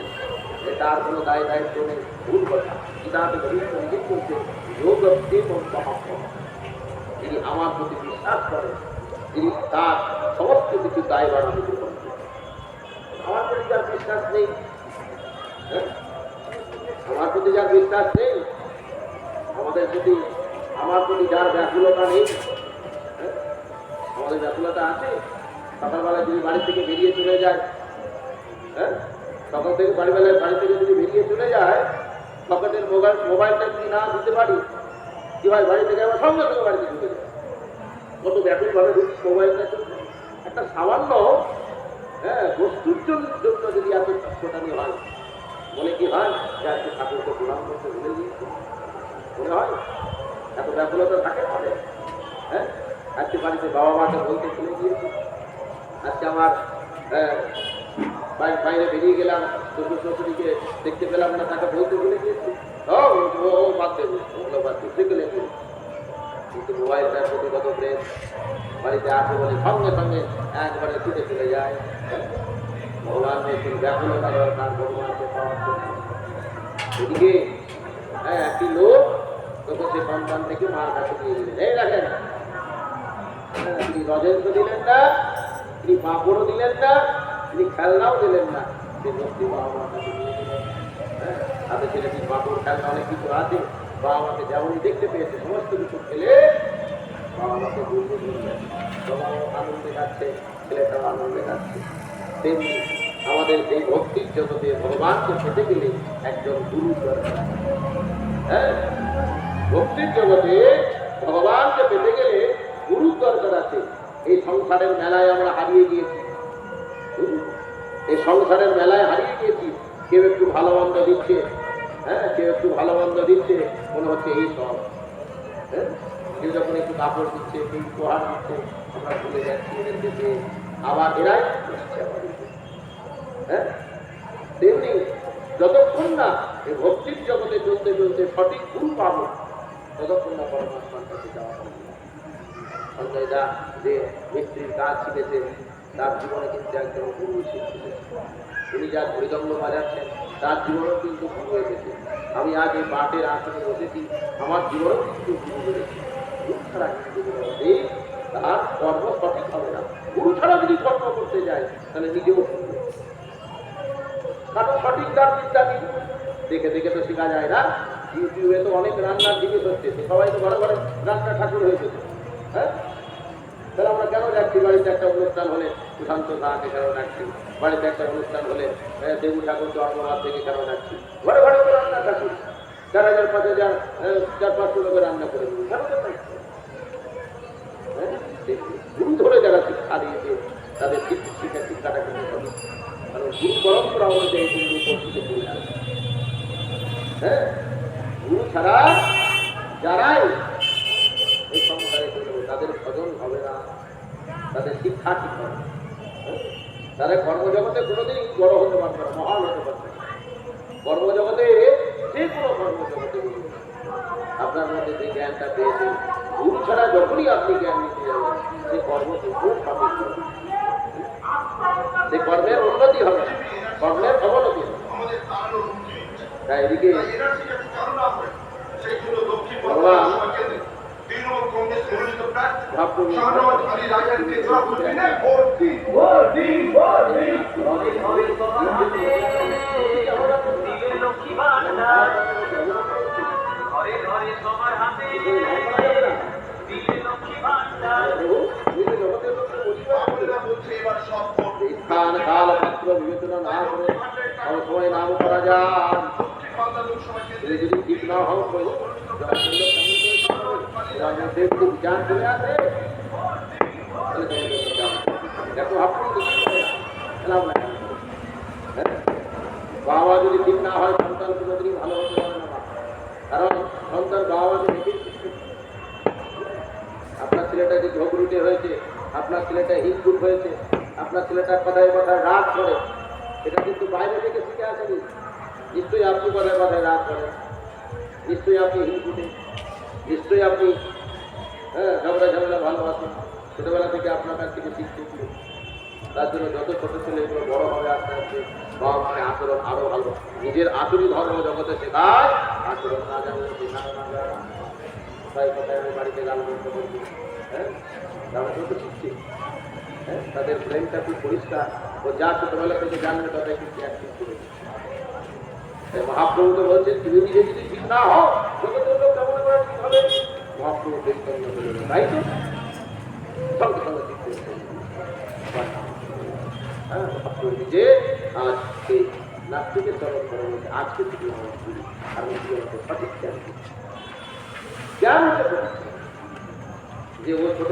যে তার কোনো দায় দায়িত্ব নেই, ভুল কথা। গীতাতে ভবিষ্য নিজে বলছে, যোগ যিনি আমার প্রতি বিশ্বাস করেন, যিনি তার সমস্ত কিছু দায় বাড়ানো করবেন। আমার প্রতি যার বিশ্বাস নেই, আমার প্রতি যার বিশ্বাস নেই, আমাদের প্রতি, আমার প্রতি যার ব্যাকুলতা নেই, আমাদের ব্যাকুলতা আছে। সকালবেলা যদি বাড়ি থেকে বেরিয়ে চলে যায়, হ্যাঁ, সকাল থেকে বাড়ি থেকে যদি বেরিয়ে চলে যায়, পকেটের মোবাইলটা যদি না দিতে পারি, কি ভাই বাড়ি থেকে আবার সঙ্গে সঙ্গে বাড়িতে ঢুকে যায়, কত ব্যাপকভাবে মোবাইলটা একটা সামান্য, হ্যাঁ, বস্তুর জন্য যদি এত ছোটানি হয়, মনে কি হয় যে আজকে ঠাকুরকে প্রণাম করতে ভুলে গিয়েছে, মনে হয় এত ব্যাকুলতা থাকে আমাদের। হ্যাঁ, আজকে বাড়িতে বাবা মাকে বলতে ভুলে গিয়েছি, আজকে আমার বাইরে বেরিয়ে গেলাম, শ্বশুর শাশুড়িকে দেখতে পেলাম না, তাকে বলতে ভুলে গিয়েছি, ও বাদ দেবো, ওগুলো বাদ দিয়ে সেগুলো। কিন্তু মোবাইলটার প্রতি কত প্রেম, বাড়িতে আসে বলে সঙ্গে সঙ্গে একবারে ছুটে চলে যায়। ভগবানকে একটু ব্যাকুলতা দরকার, ভগবানকে পাওয়ার জন্য। এদিকে হ্যাঁ, একটি লোক তখন সে সন্তান থেকে মার কাছে দিয়ে দিলেন, এই রাখেন, তিনি রজেন্দ্র দিলেন না, তিনি পাঁপড়ও দিলেন না, তিনি খেলনাও দিলেন না, সে লোকটি বাবা মার কাছে দিয়ে দিলেন। হ্যাঁ, তাতে ছেলেটির পাঁপড় খেলনা অনেক কিছু আছে, বাবা মাকে যেমনই দেখতে পেয়েছে সমস্ত কিছু খেলে বাবা মাকে বুঝতে দিলেন, বাবাও আনন্দে যাচ্ছে, ছেলেটাও আনন্দে যাচ্ছে। তেমনি আমাদের এই ভক্তির জগতে ভগবানকে পেতে গেলে একজন গুরু দরকার। হ্যাঁ, ভক্তির জগতে ভগবানকে পেতে গেলে গুরু দরকার আছে। এই সংসারের মেলায় আমরা হারিয়ে গিয়েছি, এই সংসারের মেলায় হারিয়ে গিয়েছি। কেউ একটু ভালো মন্দ দিচ্ছে, হ্যাঁ, কেউ একটু ভালো মন্দ দিচ্ছে, মনে হচ্ছে এই সব। হ্যাঁ, কেউ যখন একটু কাপড় দিচ্ছে, কেউ উপহার দিচ্ছে, আমরা ভুলে যাচ্ছি এদেরকে, আবার এরাই হ্যাঁ। তেমনি যতক্ষণ না এই ভক্তির জগতে চলতে চলতে সঠিক গুরু পাবো, ততক্ষণ না পরমাত্মার কাছে যাওয়া হবে। সঞ্জয় দা যে মিস্ত্রির কাজ শিখেছে, তার জীবনে কিন্তু একজন গুরু শিখেছে। তিনি যা হরিদঙ্গ বাজাচ্ছেন, তার জীবনেও কিন্তু গুরু এসেছে। আমি আজ এই পাঠের আসনে বসেছি, আমার জীবনেও কিন্তু গুরু বেড়েছে। গুরু ছাড়া কিন্তু তার কর্ম সঠিক হবে না। গুরু ছাড়া যদি কর্ম করতে যায়, তাহলে নিজেও শুনবে, কারণ সঠিক তার বিদ্যা নেই। দেখে দেখে তো শেখা যায় না। ইউটিউবে তো অনেক রান্নার জিনিস হচ্ছে, সবাই তো ঘরে ঘরে রান্না ঠাকুর হয়ে যেত। হ্যাঁ, তাহলে আমরা কেন যাচ্ছি? বাড়িতে একটা অনুষ্ঠান হলে সুশান্ত সাহাকে কেন ডাকছি, বাড়িতে একটা অনুষ্ঠান হলে দেবু ঠাকুর জন্মনাথ থেকে কেন ডাকছি? ঘরে ঘরে তো রান্না ঠাকুর, 4,000 5,000 400-500 লোকের রান্না করে দিই, কেন ডাকছি? হ্যাঁ, গুরু ধরে যারা শিক্ষা দিয়েছে, তাদের শিক্ষাটা কিন্তু হবে। কারণ গুরু পরম্পরা অনুযায়ী কিন্তু উপস্থিত হয়ে আসে। হ্যাঁ, গুরু ছাড়া যারাই এই সংসারে চলবে, তাদের ভজন হবে না, তাদের শিক্ষা ঠিক হবে। তারা কর্মজগতে কোনোদিন বড় হতে পারবে না, মহান হতে পারবে না। কর্মজগতে যে কোনো কর্মজগতে আপনার মধ্যে যে জ্ঞানটা পেয়েছেন, গুরু ছাড়া যখনই আপনি জ্ঞান নিতে যাবেন সে কর্ম খুব সঠিক হবে, সে কর্মের উন্নতি হবে, কর্মের অবনতি হবে। তাই এদিকে ভগবান স্থান কাল পাত্র বিবেচনা না করে সবসময় নাম করা যায়। যদি ঠিক না হোক বিচার চলে আসে, দেখো বাবা যদি ঠিক না হয় সন্তান কোনোদিনই ভালো হতে পারে না, কারণ সন্তান বাবাকে দেখে আপনার ছেলেটা যে ঝগড়ুটে হয়েছে, আপনার ছেলেটা হিংসুক হয়েছে, আপনার ছেলেটা কথায় কথায় রাগ করে, এটা কিন্তু বাইরে থেকে শিখে আসেনি। নিশ্চয়ই আপনি কথায় কথায় রাগ করেন, নিশ্চয়ই আপনি হিংসুকে, নিশ্চয়ই আপনি ঝগড়া ভালোবাসেন, ছোটবেলা থেকে আপনার কাছ থেকে শিখতে। তার জন্য যত ছোট ছেলে এগুলো বড় হবে আস্তে আস্তে বাবা মায়ের আচরণ আরো ভালো, নিজের আসরি ধর্ম জগতে শেখায়, আচরণ না জানলে শেখানো না যায়। কোথায় কোথায় আমি বাড়িতে গান করতে করবো, হ্যাঁ তারা তো শিখছি, হ্যাঁ তাদের ব্রেনটা খুব পরিষ্কার, ও যা ছোটবেলা থেকে জানবে তাদের কিন্তু অ্যাক্টিভ করে। মহাপ্রভু তো বলছেন তুমি নিজে যদি ঠিক না হও জগতের লোক কেমন করে ঠিক হবে। মহাপ্রভু চৈতন্য বললেন, তাই তো সঙ্গে সঙ্গে ঠিক করতে হ্যাঁ মহাপ্রভু নিজে আজ সেই নাস্তিকের চরণ করে বলছে আজকে থেকে আমার গুরু, আর আমাকে সঠিক জ্ঞান জ্ঞান হচ্ছে যে ও ছোট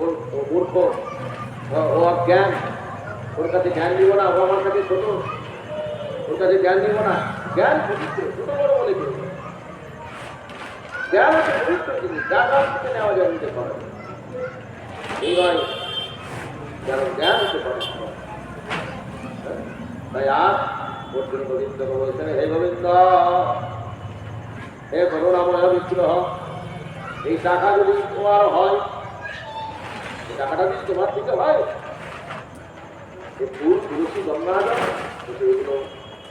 ওর মূর্খ, ও অজ্ঞান, ওর কাছে জ্ঞান দিব না, ও আমার কাছে ছোট, ওর কাছে জ্ঞান দিব না। জ্ঞান পবিত্র, ছোট বড় বলে কেউ জ্ঞান হচ্ছে পবিত্র জিনিস, যা কাছ থেকে নেওয়া যায় নিতে পারে এই নয়, কারণ জ্ঞান হচ্ছে পবিত্র। তাই আজ অর্জুন গোবিন্দকে বলছেন, হে গোবিন্দ, হে করুণাময় বিগ্রহ, এই টাকা যদি তোমার হয়, এই টাকাটা যদি তোমার থেকে হয়, এই ফুল তুলসী গঙ্গা এগুলো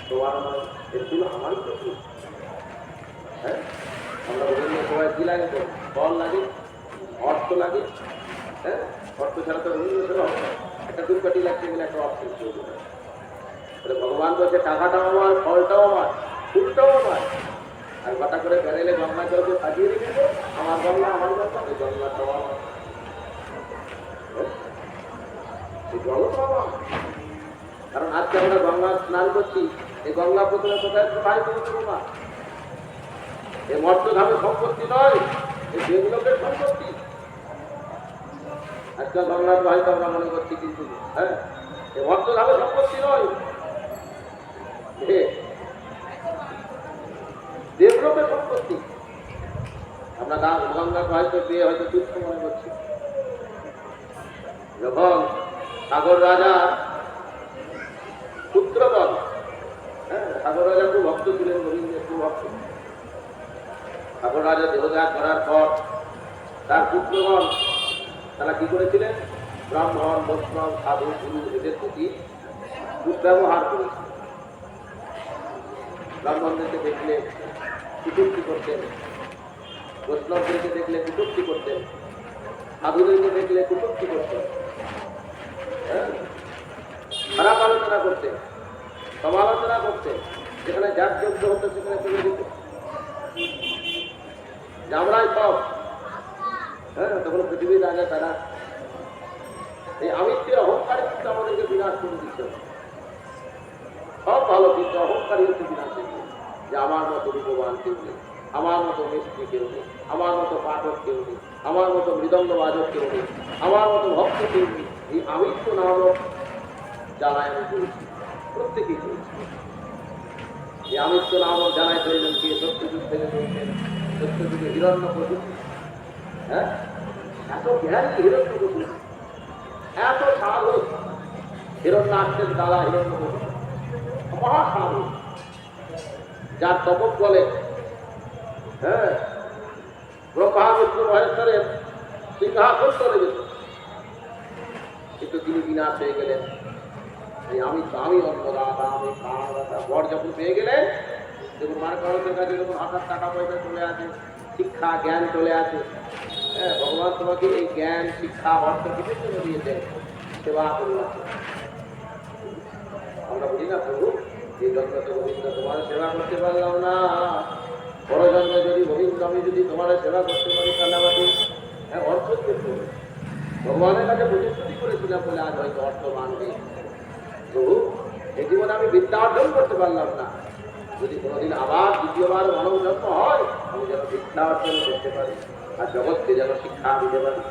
তোমার নয়, এই ফুল আমারই তো ফুল। হ্যাঁ আমরা বিভিন্ন সময় কি লাগে, তো ফল লাগে, অর্থ লাগে, হ্যাঁ অর্থ ছাড়া তো রবীন্দ্র সেবা হবে না, একটা দুর্গাটি লাগছে বলে একটা অর্থ ভগবান বলছে টাকাটাও আমার, ফলটাও আমার, ফুলটাও আমার, আর গোটা করে বেড়েলে গঙ্গা জলকে সাজিয়ে রেখেছে, আমার গঙ্গা আমার গঙ্গা, এই গঙ্গাটাও আমার, এই জল তো আমার। কারণ আজকে আমরা গঙ্গা স্নান করছি, এই গঙ্গা প্রথমে কোথায় বাড়ি পৌঁছবো না, এই মর্তধামে সম্পত্তি নয়, এই দেবলোকের সম্পত্তি। আজকাল গঙ্গার হয়তো আমরা মনে করছি কিন্তু হ্যাঁ এই মর্তধামে সম্পত্তি নয়, দেবলোকের সম্পত্তি। আমরা গঙ্গাকে হয়তো পেয়ে হয়তো তুচ্ছ মনে করছি। যখন সাগর রাজা পুত্রগণ, হ্যাঁ সাগর রাজা খুব ভক্ত ছিলেন, গোবিন্দের খুব ভক্ত। সাগর রাজা দেহত্যাগ করার পর তার পুত্রগণ তারা কি করেছিলেন, ব্রাহ্মণ বৈষ্ণব সাধু গুরু এদের প্রতি দুর্ব্যবহার করেছিলেন। ব্রাহ্মণদেরকে দেখলে কুটুক্তি করতেন, বৈষ্ণবদেরকে দেখলে কুটুক্তি করতেন, সাধুদেরকে দেখলে কুটুক্তি করতেন, খারাপ আলোচনা করতেন, সমালোচনা করতেন, যেখানে যার যোগ্য হতো সেখানে তুলে দিত, আমরাই সব। হ্যাঁ তখন পৃথিবীর রাজা তারা এই আমিত্বের অহংকারে কিন্তু আমাদেরকে বিনাশ করে দিতে হবে। সব ভালো কিন্তু অহংকারী হচ্ছে বিনাশের, যে আমার মতো রূপবান কেউ নেই, আমার মতো মিস্ত্রি কেউ নেই, আমার মতো পাঠক কেউ নেই, আমার মতো মৃদঙ্গ বাজক কেউ নেই, আমার মতো ভক্ত কেউ নেই। এই আমিত্ব নামক জ্বালায় আমি করেছি, প্রত্যেকেই করেছি। এই আমিত্ব নামক জ্বালায় ধরলেন কে, সত্যযুগ থেকে বলছেন, সত্যযুগে হিরণ্য প্রভু, হ্যাঁ এত জ্ঞানী হিরণ্য প্রভু, এত সাধক, হিরণ্যাক্ষের দাদা হিরণ্য মহাসাধু, যার তপক বলে হ্যাঁ ব্রহ্মা বিষ্ণু মহেশ্বরের সিংহাসন চলে যেত, কিন্তু তিনি বিনাশ হয়ে গেলেন। আমি অন্নদাতা, আমি প্রাণদাতা। বর যখন পেয়ে গেলেন, দেখুন মানুষের কাছে যখন হাজার টাকা পয়সা চলে আসে, শিক্ষা জ্ঞান চলে আসে, হ্যাঁ ভগবান তোমাকে এই জ্ঞান শিক্ষা অর্থ কিসের জন্য দিয়েছেন? সেবা করবার জন্য। আমরা বলি না প্রভু এই জন্মে তো গোবিন্দ তোমার সেবা করতে পারলাম না, বড় জন্মে যদি গোবিন্দ আমি যদি তোমার সেবা করতে পারি তাহলে আমাকে অর্থ করতে হবে। ভগবানের কাছে প্রতিশ্রুতি করেছিলাম বলে আজ হয়তো অর্থ মানবে। প্রভু এই জীবনে আমি বিদ্যা অর্জন করতে পারলাম না, যদি কোনোদিন আবার দ্বিতীয়বার মানব জন্ম হয় আমি যেন বিদ্যা অর্জন করতে পারি আর জগৎকে যেন শিক্ষা দিতে পারি।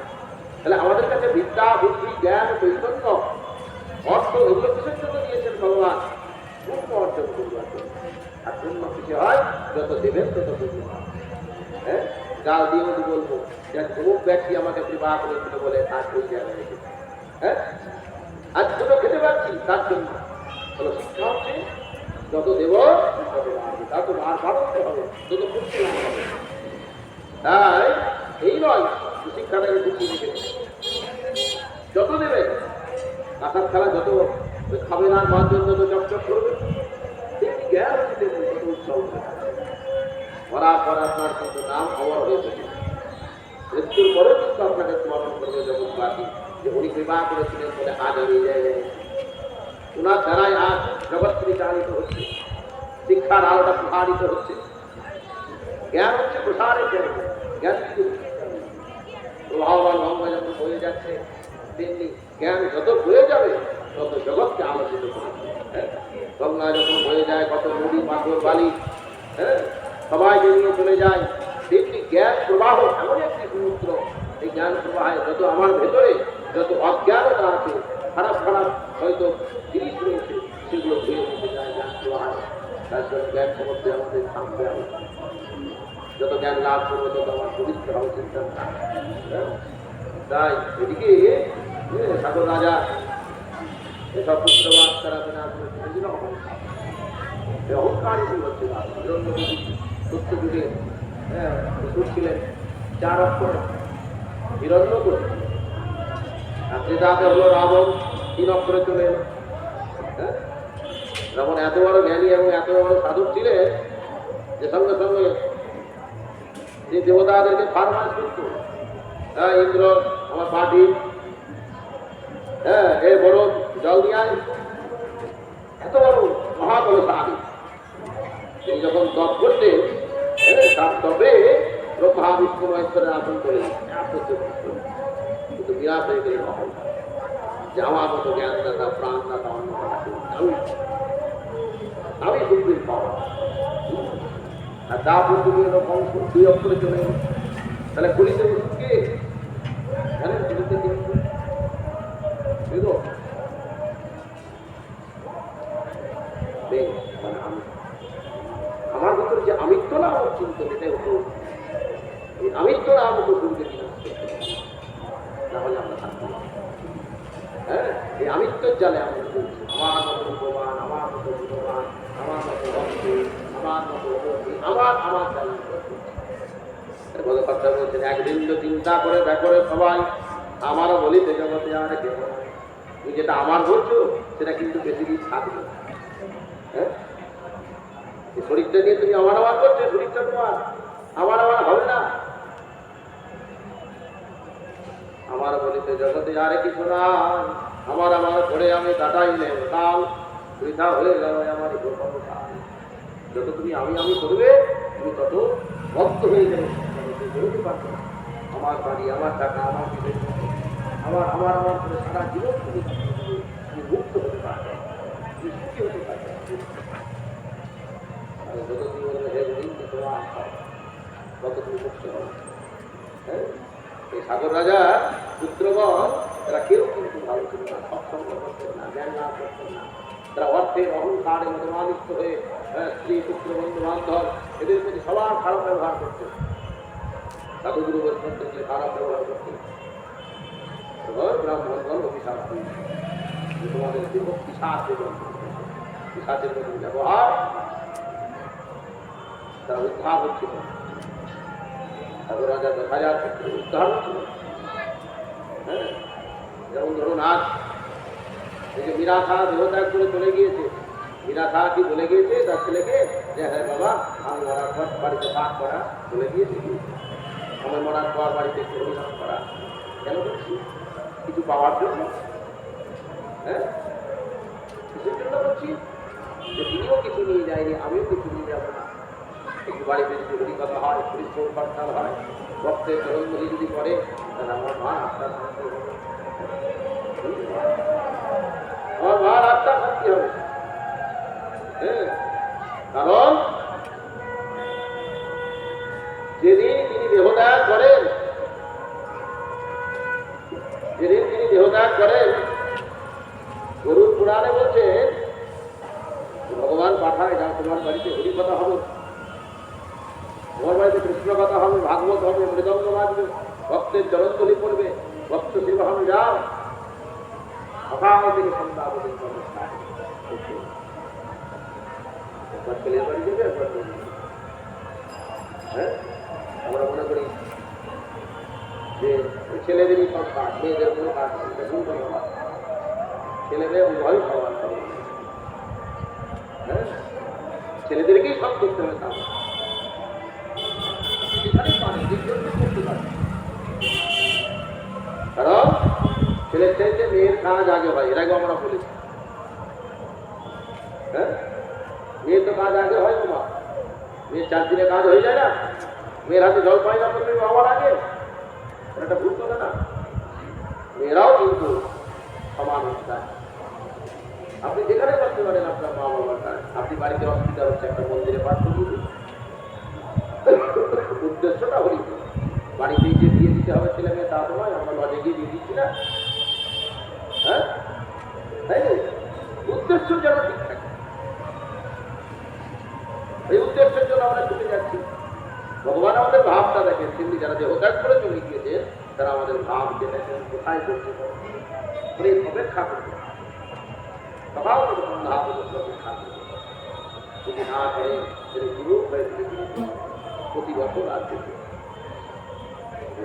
তাহলে আমাদের কাছে বিদ্যা বুদ্ধি জ্ঞান চৈতন্য অর্থ এগুলো কিসের জন্য দিয়েছেন ভগবান? পূর্ণ অর্জন করবার জন্য। আর পূর্ণ কিছু হয় যত দেবেন তত পূর্ণ হয়। হ্যাঁ গাল দিয়েও যদি বলবো যে অমুক ব্যক্তি আমাকে বিবাহ করেছিল বলে আজ ওই জায়গায় রেখেছে, হ্যাঁ আজ দুটো খেতে পারছি তার জন্য। তাহলে শিক্ষা হচ্ছে যত দেব তত বাড়বে, তা তো আর বাড়তে হবে, তত করতে হবে। তাই এই নয় শিক্ষাটাকে ঢুকিয়ে রেখে যত দেবে কাঁসার খেলা যত খাবে না মাঝজন যত চকচক করবে জ্ঞান হচ্ছে তত উৎসব করার পর আপনার কিন্তু নাম অমর হয়ে থাকে। মৃত্যুর পরেও কিন্তু আপনাকে স্মরণ করবে জগৎবাসী যে উনি বিবাহ করেছিলেন বলে আজ আমি এই জায়গায় ওনার দ্বারাই আজ জগৎ পরিচালিত হচ্ছে, শিক্ষার আলোটা প্রসারিত হচ্ছে। জ্ঞান হচ্ছে প্রসারিত, জ্ঞান কিন্তু প্রভাববান গঙ্গা যখন বয়ে যাচ্ছে তেমনি জ্ঞান যত বয়ে যাবে তত জগৎকে আলোচিত করবে। গঙ্গা যখন বয়ে যায় কত নদী পাথর বালি হ্যাঁ সবাইকে নিয়ে চলে যায়, তেমনি জ্ঞান প্রবাহ এমন একটি সমুদ্র, এই জ্ঞান প্রবাহে যত আমার ভেতরে যত অজ্ঞানতা আছে খারাপ খারাপ হয়তো জিনিস রয়েছে সেগুলো ধুয়ে নিতে যায় জ্ঞান প্রবাহে। তার জন্য জ্ঞান সমুদ্রে আমাদের থামতে হবে। যত জ্ঞান লাভ করবো তত আমার পবিত্র হবে চিন্তা। তাই এদিকে ঠাকুর রাজা এসব পুত্রবাদ তারা বিনাশ করেছিল অহংকারী হচ্ছে সত্য যুগে ছিলেন 4 অক্ষর হিরণ্যকশিপু, আর যেটাতে হলো রাবণ 3 অক্ষরে চলে এলো। রাবণ এত বড় জ্ঞানী এবং এত বড় সাধক ছিলেন যে সঙ্গে সঙ্গে যে দেবতাদেরকে ফারমাইশ করতো, হ্যাঁ ইন্দ্র আমার পার্টি হ্যাঁ এ বড় জল দিয়ে এত বড় মহাবলশালী তিনি যখন তপ করতেন তার তবে ব্রহ্মা বিষ্ণু মহেশ্বরের আসন করে কিন্তু বিরাট হয়ে গেলেন অহংকার যে আমার মতো জ্ঞানদাতা প্রাণদাতা অন্য আমি সুপ্রিম পাওয়া। আর তা পর্যন্ত এরকম 2 অক্ষরে চলে গেল। তাহলে কলিতে কে জানেন? কলিতে আমার ভিতরে যে আমিত্ব না আমার চিন্তা এটাই হতো, এই আমিত্ব না আমাকে শুনতে না হলে আমরা থাকবো। হ্যাঁ এই আমিত্বর জালে আমরা চলছি। আমার মতো ভগবান, আমার মতো ভগবান, আমার মতো ভক্ত, আমার মতো আমার জালে কথা বলছেন। একদিন তো চিন্তা করে দেখো সবাই আমারও বলিতে জগতে আর কেউ তুমি যেটা আমার বলছো সেটা কিন্তু বেশি দিন থাকবে। হ্যাঁ শরীরটা নিয়ে তুমি আমার করছো, শরীরটা তোমার আমার হবে না। আমার বলিতে জগতে আর কিছু না, আমার করে আমি কাটাই নেব কাল, বৃথা হয়ে গেল আমার যত তুমি আমি করবে তুমি তত ভক্ত হয়ে যাবে, বেরোতে পারছো না। আমার বাড়ি, আমার টাকা, আমার বিদেশ, আমার করে সারা জীবন তুমি মুক্ত হতে পারবে, তুমি সুখী হতে পারবে। যত তুমি বলবে হে গোবিন্দ তোমার তত তুমি মুক্ত হবে। হ্যাঁ এই সাগর রাজা পুত্রগণ তারা কেউ কিন্তু ভালো ছিল না, সৎসঙ্গ করতেন না, জ্ঞান লাভ করতেন না। তারা অর্থের অহংকারে মনোমানিত হয়ে স্ত্রী পুত্র বন্ধু বান্ধব এদের প্রতি সবার খারাপ ব্যবহার করতেন। সাধুগুরু বৈষ্ণব দেখলে খারাপ ব্যবহার করতেন। ব্রাহ্মণগণ অভিশাপ তোমাদের দেহ পিশাচের পিশাচের মতো ব্যবহার, তারা উদ্ধার হচ্ছিল। তারপর রাজা 10,000 উদ্ধার হচ্ছিল। হ্যাঁ, যেমন ধরুন আজ এই যে মীরা খাঁ দেহত্যাগ করে চলে গিয়েছে, মীরা খাঁ কি বলে গিয়েছে তার ছেলেকে যে হ্যাঁ বাবা আমি মরার পর বাড়িতে পাঠ করা, বলে গিয়েছে কি আমি মরার পর বাড়িতে একটু অভিনয় করা, কেন করছি? কিছু পাওয়ার জন্য? হ্যাঁ, কিসের জন্য করছি? যে তিনিও কিছু নিয়ে যায়নি, আমিও কিছু নিয়ে যাবো না। একটু বাড়িতে যদি হরি কথা হয়, পরিশ্রম করতাল হয়, ভক্তের চরণধরি যদি করে, তাহলে আমার মা আত্মার শান্তি হবে। আমার মার আত্মার শান্তি হবে। হ্যাঁ, কারণ যেদিন তিনি দেহত্যাগ করেন, যেদিন তিনি দেহত্যাগ করেন, গরুর পুরাণে বলছে ভগবান পাঠায় যা তোমার বাড়িতে হরি কথা হবে, তোমার বাড়িতে কৃষ্ণ কথা হবে, ভাগবত হবে, মৃদঙ্গ বাজবে, ভক্তের জলন্তলি পড়বে, ভক্ত সেবা হবে, যাও সকাল থেকে সন্ধ্যা পর্যন্ত অনুষ্ঠান। একবার ছেলের বাড়ি যাবে, একবার হ্যাঁ, আমরা মনে করি যে ছেলেদেরই সব কাজ, মেয়েদের কোনো কাজ নেই, ভুল কথা। ছেলেদের উভয় সমান সমান। হ্যাঁ, ছেলেদেরকেই সব করতে হবে। তা কারণ ছেলের চাইতে মেয়ের কাজ আগে হয়, এর আগে আমরা বলেছি। হ্যাঁ, মেয়ের তো কাজ আগে হয়, তোমার মেয়ের 4 দিনে কাজ হয়ে যায় না? মেয়ের হাতে জল পাই না তুমি বাবার আগে, এটা ভুল করে না? মেয়েরাও কিন্তু সমান হচ্ছে। আপনি যেখানে করতে পারেন আপনার মা বাবার কাজ, আপনি বাড়িতে অসুবিধা হচ্ছে একটা মন্দিরে পাঠ করিয়ে দিন, উদ্দেশ্যটা হরি বাড়িতে গিয়ে দিয়ে দিতে হবে ছেলে মেয়ে, তা নয় আমরা লজে গিয়ে দিয়ে দিচ্ছি না। হ্যাঁ, তাই না? উদ্দেশ্য যেন ঠিক থাকে, এই উদ্দেশ্যের জন্য আমরা ছুটে যাচ্ছি। ভগবান আমাদের ভাবটা দেখেন, তিনি যারা দেহত্যাগ করে চলে গিয়েছে তারা আমাদের ভাবকে দেখেন কোথায় করছে, অপেক্ষা করবে সকাল থেকে সন্ধ্যা পর্যন্ত অপেক্ষা করবে। যদি না করে গুরু হয়ে প্রতি বছর আসবে।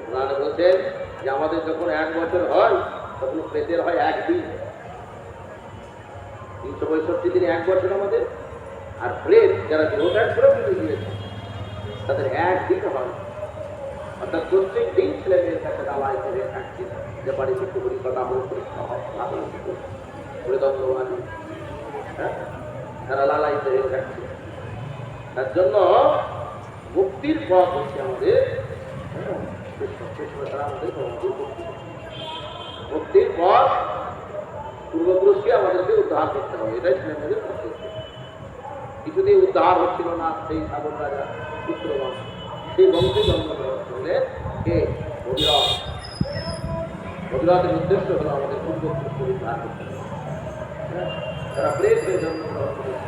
পুরাণে বলছেন যে আমাদের যখন 1 বছর হয় তখন প্রেতের হয় 1 দিন, 365 দিনে 1 বছর আমাদের। আর প্রেত যারা দেহত্যাগ করে চলে গিয়েছে তাদের 1 দিন হয়। অর্থাৎ প্রত্যেক দিন ছেলে মেয়ের কাছে দালাই করে থাকছে যে বাড়িতে একটু কথা হোক, মৃদঙ্গবাদী, হ্যাঁ, তারা লালাই করে থাকছে। তার জন্য মুক্তির পথ হচ্ছে আমাদের মুক্তির পথ, পূর্বপুরুষকে আমাদেরকে উদ্ধার করতে হবে, এটাই ছেলে মেয়েদের করতে হচ্ছে। কিছুতেই উদ্ধার হচ্ছিল না সেই সাগর রাজা পুত্রবংশ, সেই বংশে জন্মগ্রহণ করলে কে? ভগীরথ। ভগীরথের উদ্দেশ্য হলো আমাদের পূর্বপুরুষকে উদ্ধার করতে হবে। তারা প্রেত হয়ে জন্মগ্রহণ করেছে,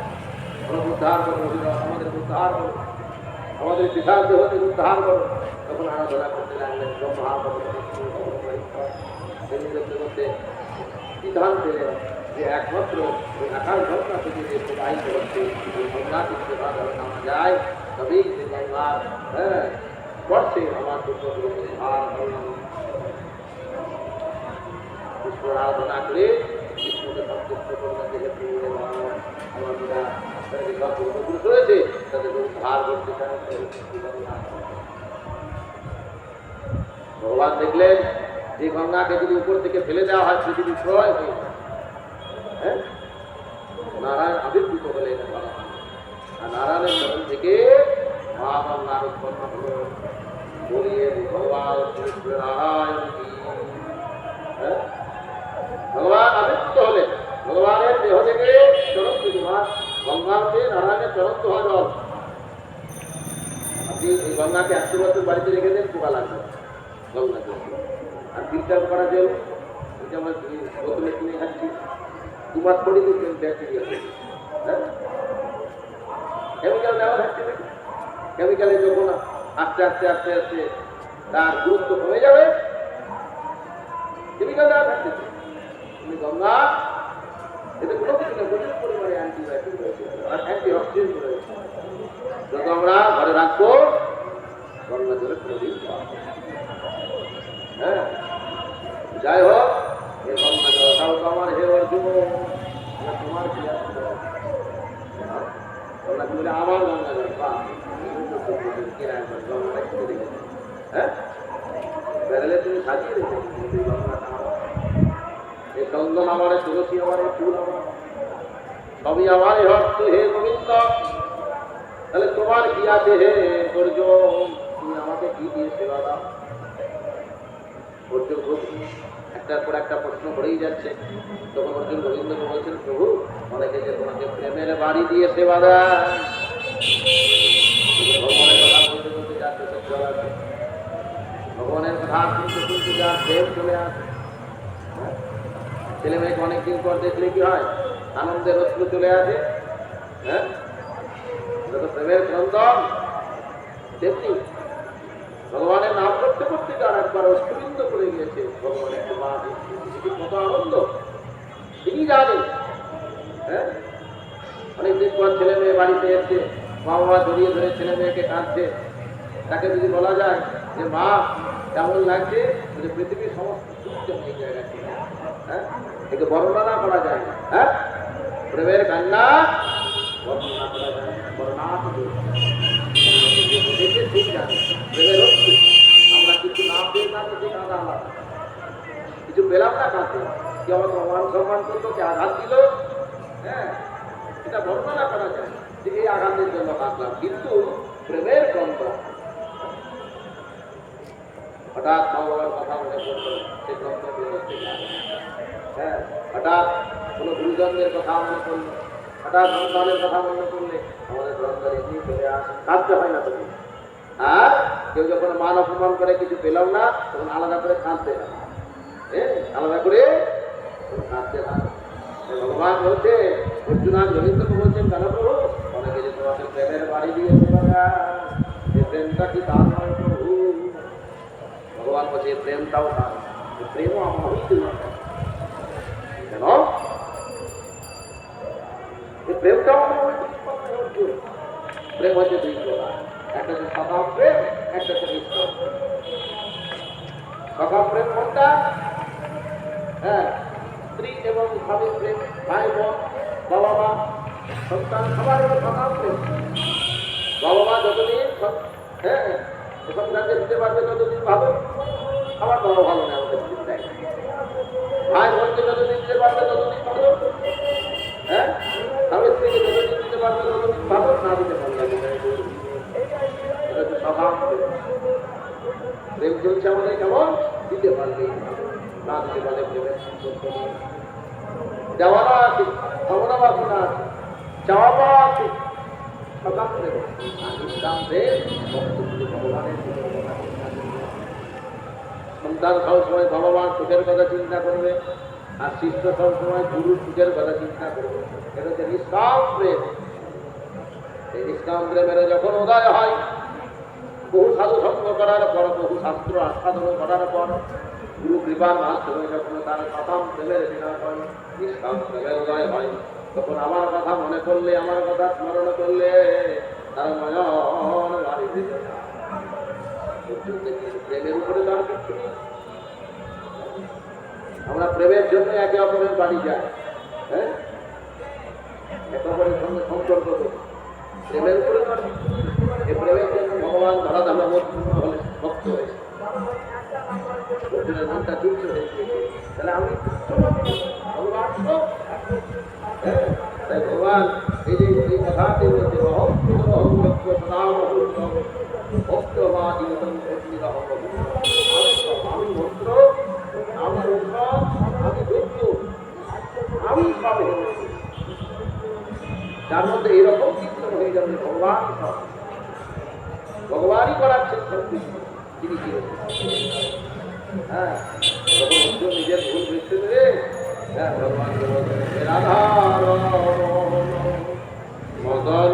উদ্ধার করো ভগীরথ, আমাদের উদ্ধার করো, আমাদের বিশাল দেহকে উদ্ধার করো। তখন আরাধনা করতে লাগলেন ব্রহ্মা করতে সিদ্ধান্ত দিলেন যে একমাত্র আকাশ ঘটনা থেকে যে প্রবাহিত হচ্ছে গঙ্গাকে সেভাবে নামা যায়, তবেই যে গঙ্গার স্পর্শে আমার উদ্ধার কৃষ্ণ আরাধনা করে কৃষ্ণকে সন্তুষ্ট করলেন। যেহেতু আমার যারা সব পূর্বপুরুষ রয়েছে তাদের উদ্ধার করতে চান। ভগবান দেখলেন যে গঙ্গাকে যদি উপর থেকে ফেলে দেওয়া হয় পৃথিবী প্রলয় হয়ে যায়। হ্যাঁ, নারায়ণ আবির্ভূত হলেন, আর নারায়ণের চরণ থেকে মা গঙ্গার উৎপন্ন হল। বলিয়ে ভগবান নারায়ণ, হ্যাঁ, ভগবান আবির্ভূত হলেন, ভগবানের দেহ থেকে চরণ থেকে গঙ্গাকে নারায়ণের চরণ ধোয়া জল। আপনি এই গঙ্গাকে 100 বছর বাড়িতে রেখে দেন, পোকা লাগবে গঙ্গাকে। আর ফিল্টার করা জল আমরা বোতলে কিনে খাচ্ছি, 2 মাস পরে ব্যাকটেরিয়া, হ্যাঁ, কেমিক্যাল দেওয়া থাকছে নাকি? কেমিক্যালে যখন আস্তে আস্তে আস্তে আস্তে তার গুরুত্ব কমে যাবে, কেমিক্যাল দেওয়া থাকছে। তুমি গঙ্গা কোনো কিছু না, প্রচুর পরিমাণে অ্যান্টিবায়োটিক রয়েছে আর অ্যান্টিঅক্সিডেন্ট রয়েছে। যত আমরা ঘরে রাখবো গঙ্গা জলে কোনোদিন হ্যাঁ। যাই হোক, এ গঙ্গা জলটাও তো আমার হে অর্জুন, তোমার কি আছে? গঙ্গা বলে আমার গঙ্গা জল গঙ্গাটা কিনে রেখেছে, হ্যাঁ বেড়ালে তুমি সাজিয়ে রেখেছো গঙ্গাটা আমার, এই চন্দন আমার, তুলসী আমার, ফুল আমার, সবই আমার হস্ত হে গোবিন্দ। তাহলে তোমার কি আছে হে অর্জুন, তুমি আমাকে কি দিয়ে সেবা দাও? অর্জুন একটার পর একটা প্রশ্ন করেই যাচ্ছে। তখন অর্জুন গোবিন্দকে বলছেন, প্রভু অনেকে যে তোমাকে প্রেমের বাড়ি দিয়ে সেবা দেয়, ভগবানের কথা বলতে বলতে যার চোখে জল আসে, ভগবানের কথা শুনতে শুনতে যার প্রেম চলে আসে। ছেলে মেয়েকে অনেকদিন পর দেখলে কি হয়? আনন্দের অশ্রু চলে আসে। হ্যাঁ, এটা তো প্রেমের ক্রন্দন। তেমনি ভগবানের নাম করতে করতে যার একবার অশ্রুবিন্দ করে গিয়েছে, ভগবানের কৃপা কত আনন্দ তিনি জানেন। হ্যাঁ, অনেকদিন পর ছেলে মেয়ে বাড়িতে এসছে, মা বাবা জড়িয়ে ধরে ছেলে মেয়েকে কাঁদছে। তাকে যদি বলা যায় যে মা কেমন লাগছে, যে পৃথিবীর সমস্ত সূর্য এই জায়গায়, হ্যাঁ একে বর্ণনা করা যায় না। হ্যাঁ, প্রেমের কান্না বর্ণনা করা যায় না, বর্ণনা দেখে ঠিক জানে প্রেমের হচ্ছে। আমরা কিছু না পেয়ে না কিছু কাঁদা আলাদা, কিছু পেলাম না কাঁদতে, কি আমাকে মান সম্মান করলো, কি আঘাত দিল, হ্যাঁ এটা বর্ণনা করা যায় যে এই আঘাতের জন্য কাঁদলাম। কিন্তু প্রেমের গন্ধ হঠাৎ মা বাবার কথা মনে পড়লো, সে গন্ধ বেরোচ্ছে। হ্যাঁ, হঠাৎ কোনো গুরুজনদের কথা মনে করলো, হঠাৎ সন্তানের কথা মনে করলে আমাদের গন্ধের এমনি চলে আসে, কাঁদতে হয় না তুমি। আর কেউ যখন মান অপমান করে কিছু পেলাম না, তখন আলাদা করে কাঁদতে হয়, আলাদা করে কাঁদতে হয়। ভগবান বলছে, অর্জুন আজ গোবিন্দকে বলছেন, কেন প্রভু অনেকে যে তোমাকে প্রেমের বাড়ি দিয়েছে, প্রেমটা কি তার নয় প্রভু? ভগবান বলছে প্রেমটাও তার, প্রেমও আমার হইতে না কেন? প্রেমটাও আমার হইতে। প্রেম হচ্ছে দুই প্রকার, একটা হচ্ছে সকাম প্রেম, একটা হচ্ছে নিষ্কাম প্রেম। সকাম প্রেম কোনটা? হ্যাঁ, স্ত্রী এবং স্বামীর প্রেম, ভাই বোন, বাবা মা, সন্তান, সবার হলো সকাম প্রেম। বাবা মা যতদিন হ্যাঁ সন্তানকে দিতে পারবে ততদিন ভালো, আমার বাবা ভালো না আমাদের চিন্তায়। ভাই বোনকে যতদিন দিতে পারবে ততদিন ভালো, হ্যাঁ স্বামী স্ত্রীকে যতদিন দিতে পারবে ততদিন ভালো, না দিতে পারবে স্বভাব। প্রেম চলছে আমাদের কেমন? দিতে পারলে, না দিতে পারলে প্রেমের সম্পর্ক নেই। দেওয়ানা আছে, ভাবনা বাসনা আছে, চাওয়া পাওয়া আছে, সকাম প্রেম। ইসলাম প্রেম ভগবানের সন্তান সবসময় বাবা মার সুখের কথা চিন্তা করবে, আর শিষ্য সবসময় গুরুর সুখের কথা চিন্তা করবে। এটা হচ্ছে নিষ্কাম প্রেম। এই নিষ্কাম প্রেমের যখন উদয় হয়, বহু সাধু সঙ্গ করার পর, বহু শাস্ত্র আস্বাদন করার পর, গুরু কৃপার মাধ্যমে যখন তার সকাম প্রেমের বিনাশ হয়, নিষ্কাম প্রেমের উদয় হয়, তখন আমার কথা মনে করলে, আমার কথা স্মরণ করলে তার নয়ন বাড়ি দিতে প্রেমের উপরে তার কিছু নেই। আমরা প্রেমের জন্য একে অপরের বাড়ি যাই, হ্যাঁ একে অপরের সঙ্গে সম্পর্ক করি, প্রেমের উপরে তার কিছু নেই। এই প্রেমের জন্য ভগবান ধরা ধামা মূর্তিপূর্ণ হলে ভক্ত হয়েছে, অর্জুনের মনটা তুচ্ছ হয়েছে। তাহলে আমি ভগবান তাই ভগবান এই যে এই কথাটি বলছে, আমি ভক্ত, আমি আমি সব, যার মধ্যে এরকম চিন্তা হয়ে যাবে ভগবান সব, ভগবানই করাচ্ছেন সব কিছু, তিনি কি হ্যাঁ তখন অর্জুন নিজের ভুল বুঝতে পেরে হ্যাঁ ভগবানকে বলছেন, রাধার মদন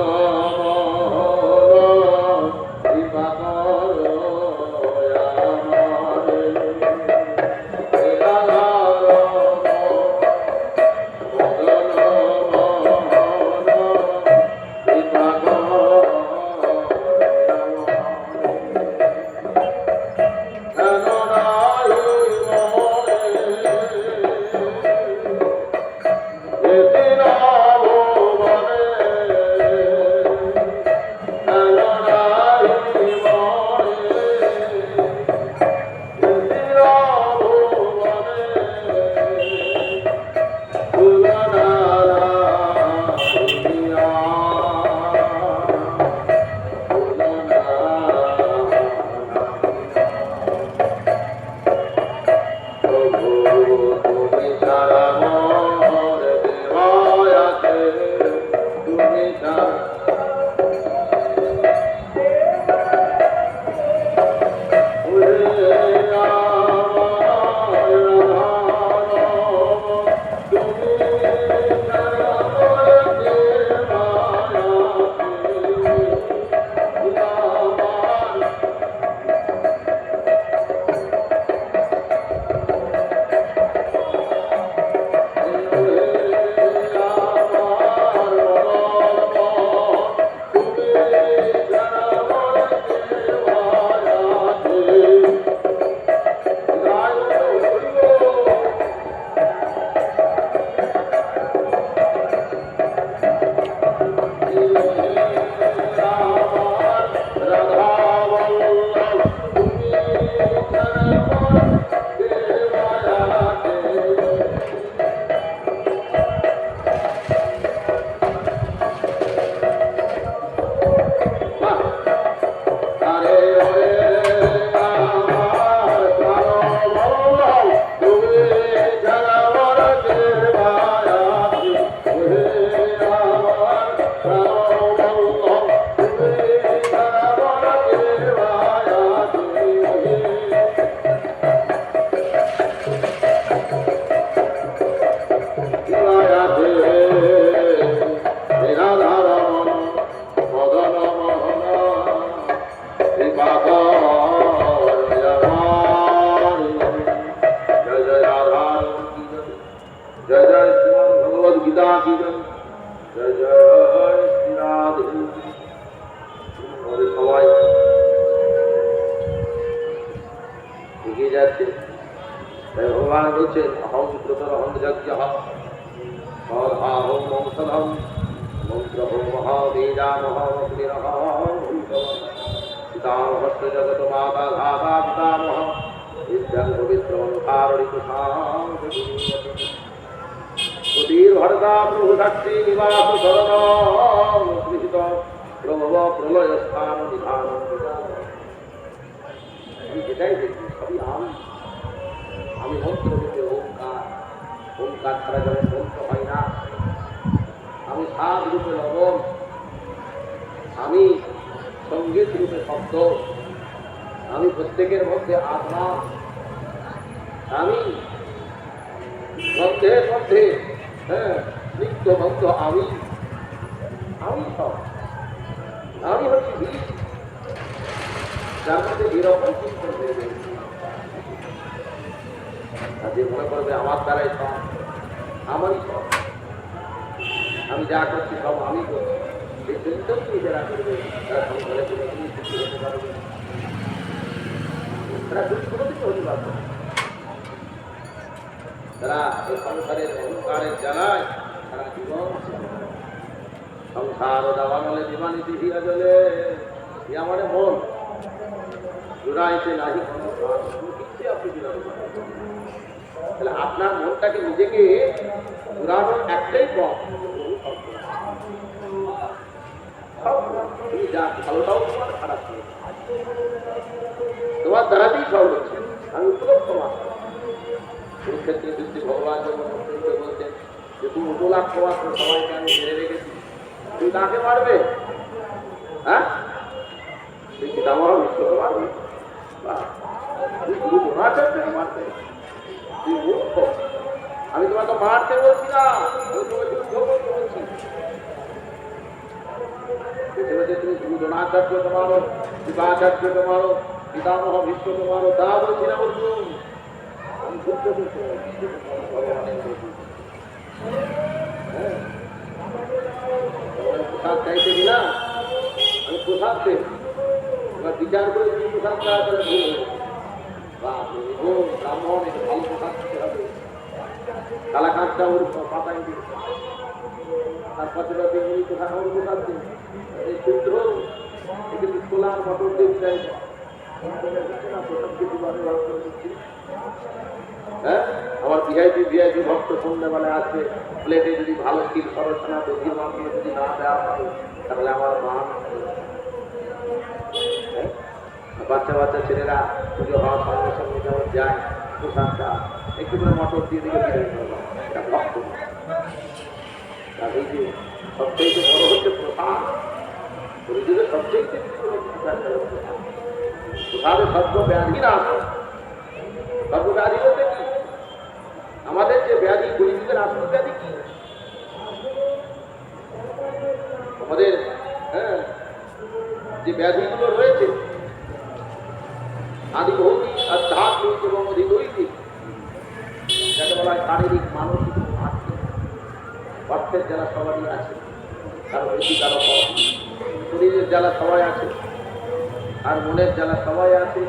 আছে। তাই ভগবান বলছেন অহং প্রতর অহং যজ্ঞ অহং মংসধম মন্ত্র পিতামহস্য জগত মাতা ধাতা পিতামহ বিদ্যাং পবিত্র ভরতা প্রভু সাক্ষী নিবাস শরণ গৃহীত প্রভব প্রলয় স্থান নিধান। আমি যেটাই দেখি সবই আমি মন্ত্র বলতে ওঙ্কার, ওঙ্কার ছাড়া যেমন মন্ত্র হয় না। আমি সাত রূপে লবণ, আমি সঙ্গীত রূপে শব্দ, আমি প্রত্যেকের মধ্যে আত্মা, আমি মধ্যে মধ্যে নিত্য মধ্য, আমি সব, আমি হচ্ছি বীজ, যার মধ্যে এরকম চিন্তা হয়ে গেছে। যে মনে করবে আমার দ্বারাই সব, আমারই সব, আমি যা করছি সব আমি করছি, এই চিন্তনটি যারা করবে তারা সংসারে কোনোদিনই সুখী হতে পারবে, তারা কোনোদিনই হতে পারবে না। তারা এই সংসারের অহংকারের জ্বালায় তারা জীবন সংসার দাবানলে জীবানি দিহিয়া জলে আমার মন জোড়াইতে নাহি কোনো কিছু আপনি জোড়াতে পারেন। তাহলে আপনার মনটাকে নিজেকে জোড়ানোর একটাই পথ, তুমি যা ভালোটাও তোমার, খারাপ তোমার দ্বারাতেই সব হচ্ছে। আমি উপলক্ষ মাত্র কুরুক্ষেত্রে যুদ্ধে ভগবান যখন বলছেন যে তুমি উপলক্ষ মাত্র সবাইকে আমি মেরে রেখেছি, তুই কাকে মারবে? হ্যাঁ, তুই পিতামহ বিশ্বকে মারবে? তুই গুরু দ্রোণাচার্যকে মারবে? তুই মূর্খ। আমি তোমাকে মারতে বলছি না, বলছি তুমি গুরু দ্রোণাচার্যকে মারো, কৃপাচার্যকে মারো, পিতামহ বিশ্বকে মারো, তা বলছি না। বলছো আমি যুদ্ধ করতে ভগবানের প্রসাদ চাইতে দিলাম, আমি প্রসাদ দেব, এবার বিচার করে যদি প্রসাদ দেওয়া তাহলে ভুল হবে। ব্রাহ্মণ একটু ভালো প্রসাদ দিতে হবে, কালাকাঁচটা ওর পাতায় দিন, তার পাশে বেঙ্গলি প্রসাদ ওর প্রসাদ দিন, এই শুদ্ধ এখানে ছোলার মটর দিয়ে চাই। হ্যাঁ, আমার ভিআইপি ভক্ত সন্ধ্যাবেলায় আছে, প্লেটে যদি ভালো ক্ষীর সরচনা দধির মাধ্যমে যদি না দেওয়া হয় তাহলে আমার মান। বাচ্চা বাচ্চা ছেলেরা পুজো হওয়ার সঙ্গে সঙ্গে যেমন যায় প্রসাদটা একটু করে মটর দিয়ে দিকে এটা ভক্ত। এই যে সবচেয়ে বড় হচ্ছে প্রসাদ, পরিচয় সবচেয়ে প্রসাদে সর্বব্যাধি না, সর্বব্যাধি বলতে কি আমাদের যে ব্যাধি, গরিবদের আসল ব্যাধি কি আমাদের, যে ব্যাধিগুলো রয়েছে আদি ভৌতিক, আধ্যাত্মিক এবং অধিদৈতিক, যাকে বলা হয় শারীরিক, মানসিক, আর্থিক। অর্থের জ্বালা সবারই আছে, কারো বেশি কারো কম, শরীরের জ্বালা সবাই আছে, আর মনের জ্বালা সবাই আছে।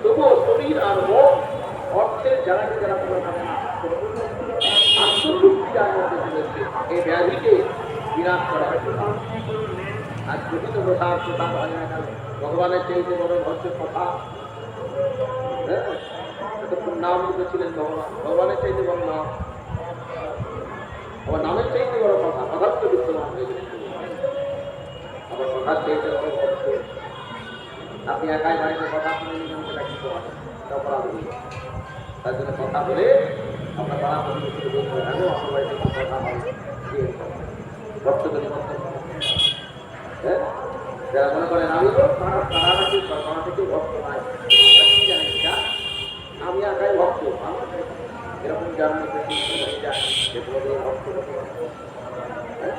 তবুও শরীর আর মন অর্থের জ্বালাকে যারা কোনো ভাবে না আত্মতৃপ্তি যার মধ্যে চলেছে, এই ব্যাধিকে বিনাশ করা হয়েছে। আর যদি তো প্রসাদ প্রসাদ হয় না কেন? ভগবানের চাইতে বড় হচ্ছে কথা। হ্যাঁ, এতক্ষণ নাম লিখেছিলেন ভগবান, ভগবানের চাইতে বড় নাম, আবার নামের চাইতে বড় কথা, কথার তো বিদ্যমান হয়ে গেছে। আবার কথার চাইতে বড় ভক্ত। আপনি একাই বাড়িতে কথা শুনে নিলেন, সেটা কি করেন? এটা অপরাধ হল। তার জন্য কথা বলে আপনার পাড়া প্রতিবেশীকে বলতে হবে, আমার বাড়িতে কথা হয়, ভক্তকে নিমন্ত্রণ। হ্যাঁ, যারা মনে করেন আমি তো পাড়া থেকে ভক্ত নাই, কি জানেন এটা আমি একাই ভক্ত, এরকম জানার ভক্ত। হ্যাঁ,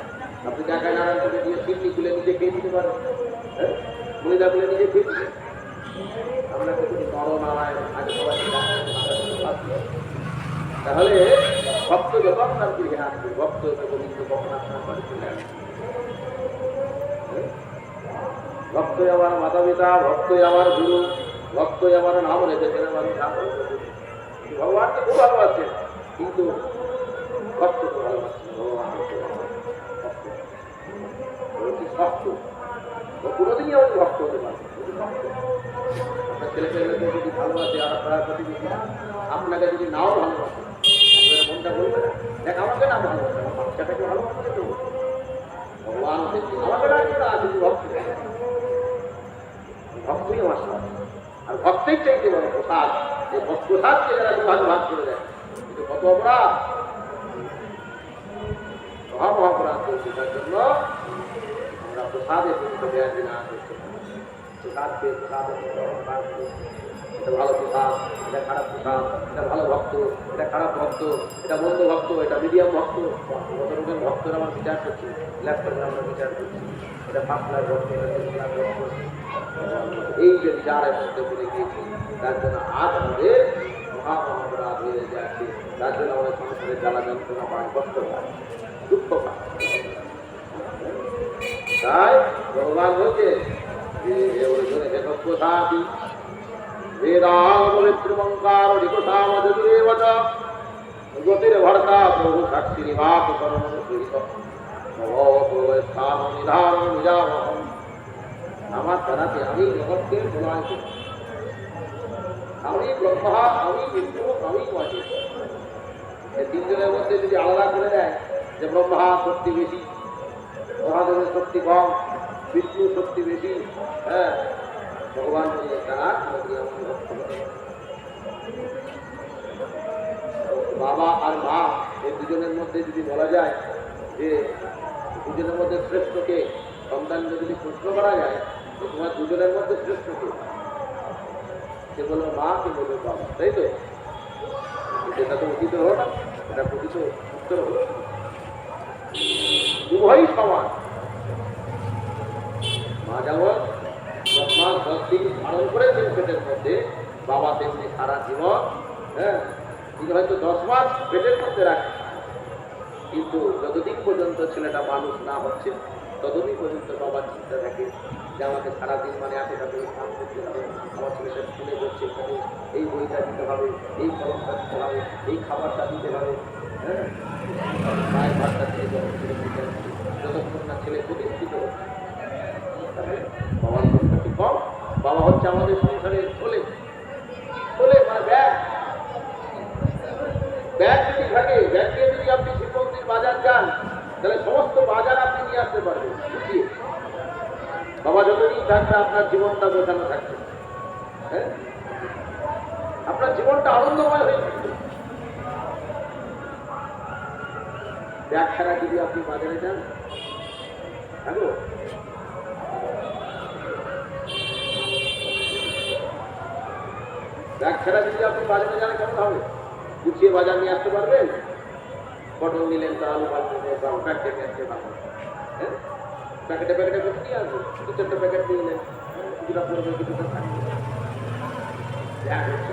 আপনি একাই নারায়ণ থেকে দিয়ে সিন্নি খুলে নিজে খেয়ে দিতে পারেন, হ্যাঁ, মনিদা খুলে নিজে খেয়ে দিতে। আপনাকে যদি নরনারায়ণ আগে সবাই, তাহলে ভক্ত যখন তার গৃহে আসবে, ভক্ত গোবিন্দ কখন আপনার বাড়ি চলে আসবে। ভক্তই আমার মাতা পিতা, ভক্তই আমার গুরু, ভক্তই আমার নাম রেখেছেন, আমি ভগবানকে খুব ভালোবাসছেন, কিন্তু ভক্তকে ভালোবাসছেন। ভগবান ভক্ত কোনোদিনই আমাদের ভক্ত হতে পারবে। আপনার ছেলে পেলেকে যদি ভালোবাসে আর আপনার প্রতিবেশী আপনাকে যদি নাও ভালোবাসে, আপনার মনটা বলবে না দেখ আমাকে না ভালোবাসে, আমার বাচ্চাটাকে ভালোবাসতে তো ভগবান আমাকে রাখবে না, যদি ভক্ত ভক্তই আমার সাথ। আর ভক্তের চাইতে বড় প্রসাদ, যে প্রসাদকে যারা দুভাগ ভাগ করে দেয়, কিন্তু কত অপরাধ, মহাপরাধ করছে। তার জন্য আমরা প্রসাদের প্রতি ব্যাধি না করতে পারি। প্রসাদ পেয়ে প্রসাদ এটা ভালো প্রসাদ, এটা খারাপ প্রসাদ, এটা ভালো ভক্ত, এটা খারাপ ভক্ত, এটা মন্দ ভক্ত, এটা মিডিয়াম ভক্ত। কত রকম ভক্তরা আমার বিচার করছি, ল্যাপটপে আমরা বিচার করছি, এটা 5 লাখ ভক্ত, এটা 10 লাখ ভক্ত। এই যে বিচারের মধ্যে পড়ে গিয়েছি, তার জন্য আজ আমাদের মহাপরাধ হয়ে যাচ্ছে। তার জন্য আমাদের সংসারের জ্বালা যন্ত্রণা পায়, কষ্ট পায়, দুঃখ পায়। তাই ভগবান বলছে প্রসাদি বেদাঙ্কার গতির ভর্তা প্রভু সাক্ষী নিবাস করণ আমার তারাতে আমি জগৎকে প্রলয় করি, আমি ব্রহ্মা, আমি বিষ্ণু, আমি মহেশ। এই তিনজনের মধ্যে যদি আলাদা করে দেয় যে ব্রহ্মা শক্তি বেশি, মহাদেবের শক্তি কম, বিষ্ণু শক্তি বেশি, হ্যাঁ, ভগবান তারা বাবা আর মা এই দুজনের মধ্যে যদি বলা যায় যে দুজনের মধ্যে শ্রেষ্ঠকে, সন্তানকে যদি প্রশ্ন করা যায় যে তোমার দুজনের মধ্যে শ্রেষ্ঠকে, সে বললো মা, কে বললো বাবা, তাই তো? এটা তো উচিত হলো না, এটা প্রকৃত উত্তর হলো উভয়ই সমান। মা যেমন 10 মাস 10 দিন ধারণ করেছেন পেটের মধ্যে, বাবা তেমনি সারা জীবন, হ্যাঁ, তিনি হয়তো 10 মাস পেটের মধ্যে রাখে, কিন্তু যতদিন পর্যন্ত ছেলেটা মানুষ না হচ্ছে ততদিন পর্যন্ত বাবার চিন্তা থাকে যে আমাকে সারাদিন মানে এতটা করে কাজ করতে হবে, আমার ছেলেটা স্কুলে করছে, এখানে এই বইটা দিতে হবে, এই কলমটা দিতে হবে, এই খাবারটা দিতে হবে, হ্যাঁ, মায়ের ভাতটা দিয়ে যতক্ষণ না ছেলে প্রতিষ্ঠিত হচ্ছে। বাবার কষ্ট কম, বাবা হচ্ছে আমাদের সংসারে চলে মানে ব্যাগ যদি থাকে, ব্যাগ দিয়ে যদি আপনি শিবমন্দির বাজার যান, তাহলে সমস্ত বাজার আপনি নিয়ে আসতে পারবেন। বুঝিয়ে বাবা যতদিন থাকবে আপনার জীবনটা গোছানো থাকবে, হ্যাঁ, আপনার জীবনটা আনন্দময় হয়ে থাকবে। ব্যাগ ছাড়া যদি আপনি বাজারে যান, হ্যালো, ব্যাগ ছাড়া যদি আপনি বাজারে যান কেমন হবে? গুছিয়ে বাজার নিয়ে আসতে পারবেন? পটল নিলেন, তা আলু প্যাকেটে হ্যাঁ, প্যাকেটে প্যাকেটে করে নিয়ে আসবেন, 2-4টা প্যাকেট নিয়ে নেন, কিছুটা পড়বে, কিছুটা থাকবে। ব্যাগ হচ্ছে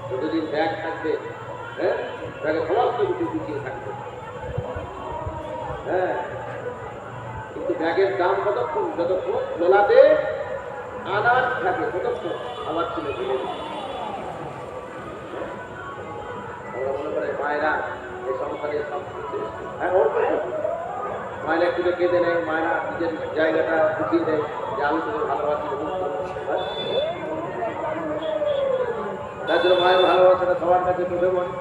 যতদিন ব্যাগ থাকবে, হ্যাঁ, ব্যাগে সমস্ত কিছু গুছিয়ে থাকবে, হ্যাঁ, কিন্তু ব্যাগের দাম কতক্ষণ? যতক্ষণ লোলাতে আনাজ থাকে ততক্ষণ আবার ছিল ফেলে দিই। আমরা মনে করে মায়েরা এই সংসারে সব কিছু, হ্যাঁ, মায়েরা একটু কেঁদে নেয়, মায়েরা নিজের জায়গাটা গুছিয়ে দেয় যে আমি তোকে ভালোবাসি। তার জন্য মায়ের ভালোবাসাটা সবার কাছে তুলে মনে,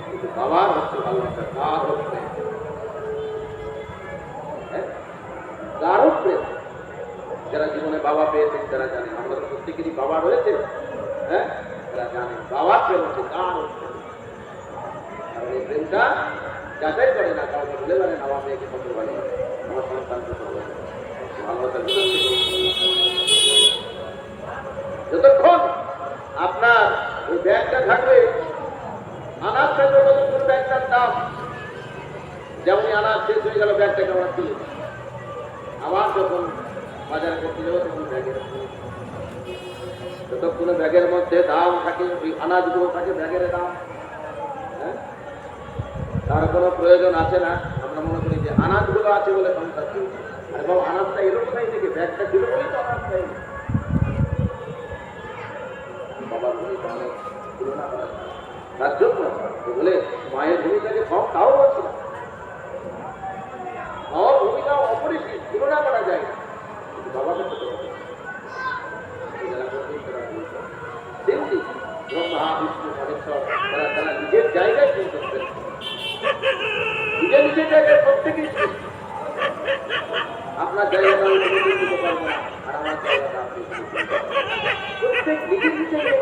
কিন্তু বাবার হচ্ছে ভালোবাসা গাঢ় প্রেম, হ্যাঁ, গাঢ় প্রেম। যারা জীবনে বাবা পেয়েছেন তারা জানেন, আমাদের প্রত্যেকেরই বাবা রয়েছে, হ্যাঁ, তারা জানেন বাবার প্রেম হচ্ছে গাঢ় প্রেম। কারণ এই প্রেমটা যাচাই করে না, কাউকে বলে পারেন আমার মেয়েকে কত ভালোবাসে, আমার সন্তানকে কত ভালোবাসা। যতক্ষণ আপনার ওই ব্যাগটা থাকবে, আনাজ থাকবে, ততক্ষণ ব্যাগটার দাম। যেমনই আনাজ শেষ হয়ে গেল, ব্যাগটাকে আমরা তুলে আবার যখন বাজার করতে যাবো তখন ব্যাগের, যতক্ষণ ব্যাগের মধ্যে দাম থাকে, ওই আনাজগুলো থাকে ব্যাগের দাম, হ্যাঁ, তার কোনো প্রয়োজন আছে না। আমরা মনে করি যে আনাজগুলো আছে বলে সংসার চলছে, এবং আনাজটা এলো কোথায় থেকে? ব্যাগটা ছিল বলেই তো আনাজটা এলো। বাবার ভূমিকা তুলনা করা যায় তার জন্য বলে মায়ের ভূমিকাকে কম তাও বলছি না, মায়ের ভূমিকা অপরিসীম, তুলনা করা যায় না, কিন্তু বাবাকে ছোট হবে যারা করবেন তারা তেমনি ব্রহ্মা বিষ্ণু মহেশ্বর তারা নিজের জায়গায় পৌঁছতে নিজের জায়গায় প্রত্যেকেই আপনার জায়গাটা দিতে পারবো না আর আমার জায়গাটা আপনি প্রত্যেক নিজের প্রত্যেকেই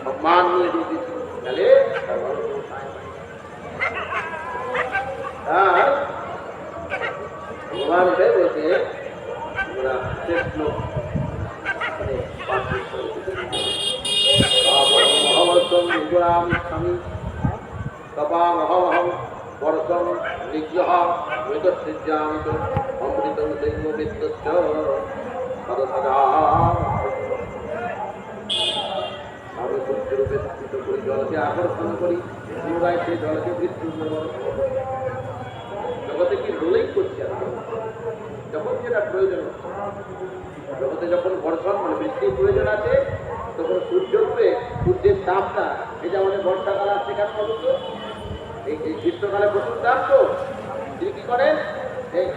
সম্মান নিয়ে দিয়েছি তাহলে আর ভগবান এটাই বলছে আমরা শেষ লোক স্বামী তপামহমহম বর্ষম নিগ্রহ মৃতসৃজ্যামিত অমৃতং দৈববিত্তশ্চ সদসদা আমি সূর্যরূপে স্থাপিত করি, জলকে আকর্ষণ করি, পুনরায় সেই জলকে মৃত্যু জগতে কি রোলেই করছি আর যখন যেটা প্রয়োজন হচ্ছে জগতে যখন বর্ষণ মানে বৃষ্টির প্রয়োজন আছে তখন সূর্যরূপে সূর্যের তাপটা এই যে আমাদের বর্ষাকাল আসছে কেন বলুন তো, এই গ্রীষ্মকালে প্রচুর তাপ তো তিনি কি করেন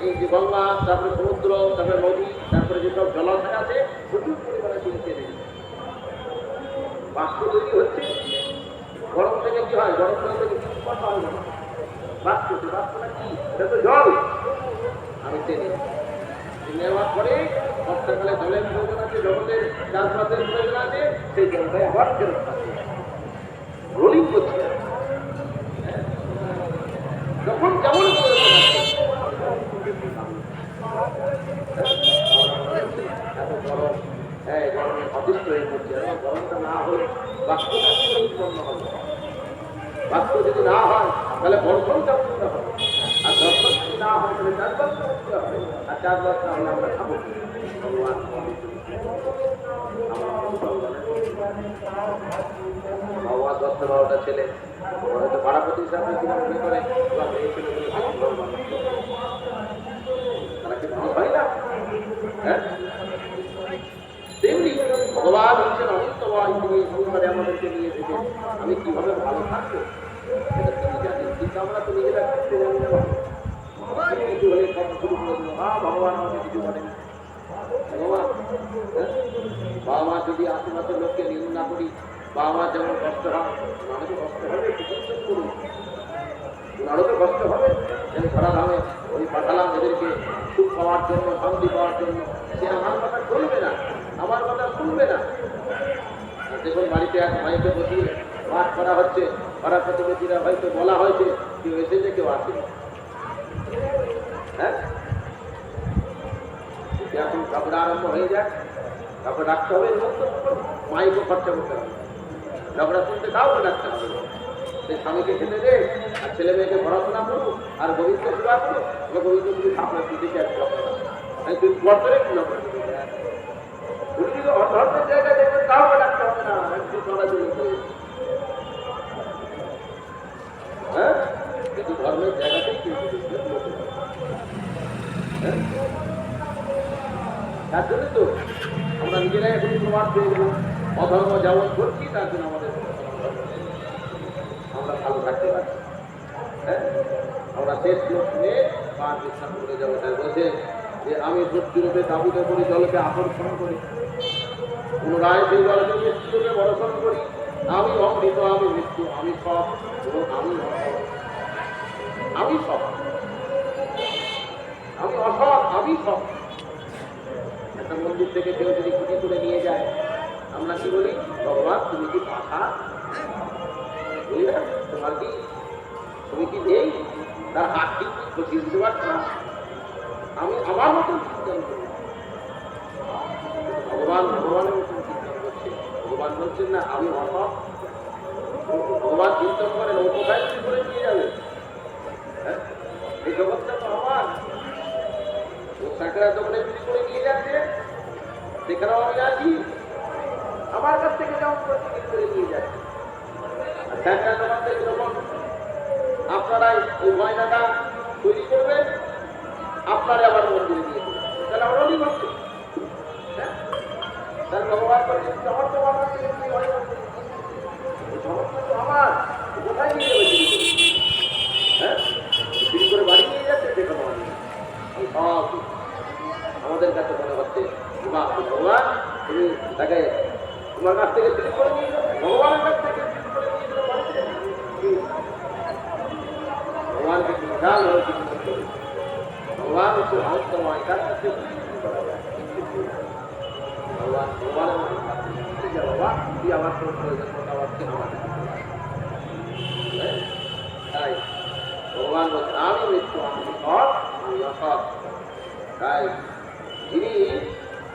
এই যে গঙ্গা তারপরে সমুদ্র তারপরে নদী তারপরে যেসব জলাশয় আছে প্রচুর পরিমাণে তিনি চেনে বাষ্প তৈরি হচ্ছে, গরম থেকে কি হয়, গরম থেকে কথা হয় না, বাষ্পটা কি এটা তো জল আমি চেনে নেওয়ার পরে বর্ষাকালে জলের প্রয়োজন আছে, জগতের চাষবাসের প্রয়োজন আছে, সেই জলটাই আবার ফেরত থাকে রোলিং করছে যখন যেমন এত গরম গরমে অতিষ্ঠ হয়ে পড়ছে, গরমটা না হলে বাষ্পটা উৎপন্ন হবে, বাষ্প যদি না হয় তাহলে বর্ষণটা উৎপন্ন হবে, আর দর্শন যদি না হয় তাহলে চাষবাসটা উঠতে হবে, আর চাষবাস না হলে আমরা খাবো ভগবান 10-12টা ছেলে হয়তো পাড়াপতি হিসাবে মনে করে তারা কি মানুষ হয় না, হ্যাঁ তেমনি ভগবান হচ্ছেন অনন্তময়, তিনি এই সংসারে আমাদেরকে নিয়ে এসেছেন, আমি কিভাবে ভালো থাকবো এটা তিনি জানেন, কিন্তু আমরা তো নিজেরা করতে জানি না, কিছু হলে সব শুরু করে দেবো, ভগবান আমাকে কিছু বলেন ভগবান, বাবা মা যদি আশেপাশের লোককে নিন্দা করি, বাবা মা যেমন কষ্ট হয় ওনারও তো কষ্ট হবে, করুন ওনারও তো কষ্ট হবে, যেন ধরাধামে ওই পাঠালাম এদেরকে সুখ পাওয়ার জন্য, শান্তি পাওয়ার জন্য, সে আমার কথা চলবে না, আমার কথা শুনবে না। দেখুন বাড়িতে এক ভাইকে বসিয়ে পাঠ করা হচ্ছে, পাড়া প্রতিবেশীরা হয়তো বলা হয়েছে কেউ এসেছে কেউ আসেনি, হ্যাঁ এখন ঝগড়া আরম্ভ হয়ে যায়, তারপর ডাকতে হবে, মাইকও খরচা করতে হবে, ঝগড়া শুনতে কাউকে ডাকতে হবে, সেই স্বামীকে খেতে দে আর ছেলে মেয়েকে পড়াশোনা করুক আর গোবিন্দ সেবা করুক, গোবিন্দ তুমি আপনার দিদিকে এক তুই বর্তরে কি না ধর্মের জায়গায় দেখবেন কাউকে ডাকতে হবে না, হ্যাঁ কিন্তু ধর্মের জায়গাতেই কিন্তু তার জন্য তো আমরা নিজেরাই এখন প্রমাণ পেয়ে গেলাম, অধর্ম যেমন করছি তার জন্য আমাদের আমরা ভালো থাকতে পারছি, হ্যাঁ আমরা শেষ লোক নিয়ে পাঁচ বিশ্বাস করে যাবো, তাই বলছে যে আমি সত্যিরূপে দাবিত করি, জলকে আকর্ষণ করি, পুনরায় সেই জলকে মৃত্যুরূপে বর্ষণ করি, আমি অমৃত আমি মৃত্যু আমি সব এবং আমি সব আমি অসৎ আমি সব। একটা মন্দির থেকে কেউ যদি খুঁটি তুলে নিয়ে যায় আমরা কি বলি, ভগবান তুমি কি পাঠা, বলি না তোমার কি তুমি কি নেই, তার হাত ঠিক বসিয়ে দিতে পারছো না, আমি আমার মতন চিন্তন করি, ভগবানের মতন চিন্তন করছে, ভগবান বলছেন না আমি অসৎ, ভগবান চিন্তন করেন ও কোথায় চুরি করে নিয়ে যাবে, হ্যাঁ এই জগৎটা তো আমার, ও সাঁকড়া দোকানে চুরি করে নিয়ে যাচ্ছে সেখানেও আমি আছি, আমার কাছ থেকে যেমন প্রতিদিন করে নিয়ে যাচ্ছে, আর সাঁকড়া দোকান থেকে যখন আপনারাই ওই ময়নাটা তৈরি করবেন আপনারে আবার মন্দিরে নিয়ে দিলেন, তাহলে আমরা অনেক করছি। হ্যাঁ, তাহলে ভগবান বলছেন সমর্থ আমার আমার কোথায় নিয়ে যাবে চুরি করে? হ্যাঁ, চুরি করে বাড়ি নিয়ে যাচ্ছে দেখো সব আমাদের কাছে মনে হচ্ছে ভগবান তুমি তাকে তোমার কাছ থেকে চুরি করে নিয়ে যাবে, ভগবানের কাছ থেকে চুরি করে নিয়ে যাবে বাড়িতে। ভগবানকে বিশাল হয়ে কিছু করতে, ভগবান হচ্ছে রহস্যময়, তার কাছে ভগবান ভগবানের বাবা তুই আমার কোনো প্রয়োজন মতাবাদকে তাই ভগবান বলছেন আমি মৃত্যু আমি সৎ আমি অসৎ। তাই যিনি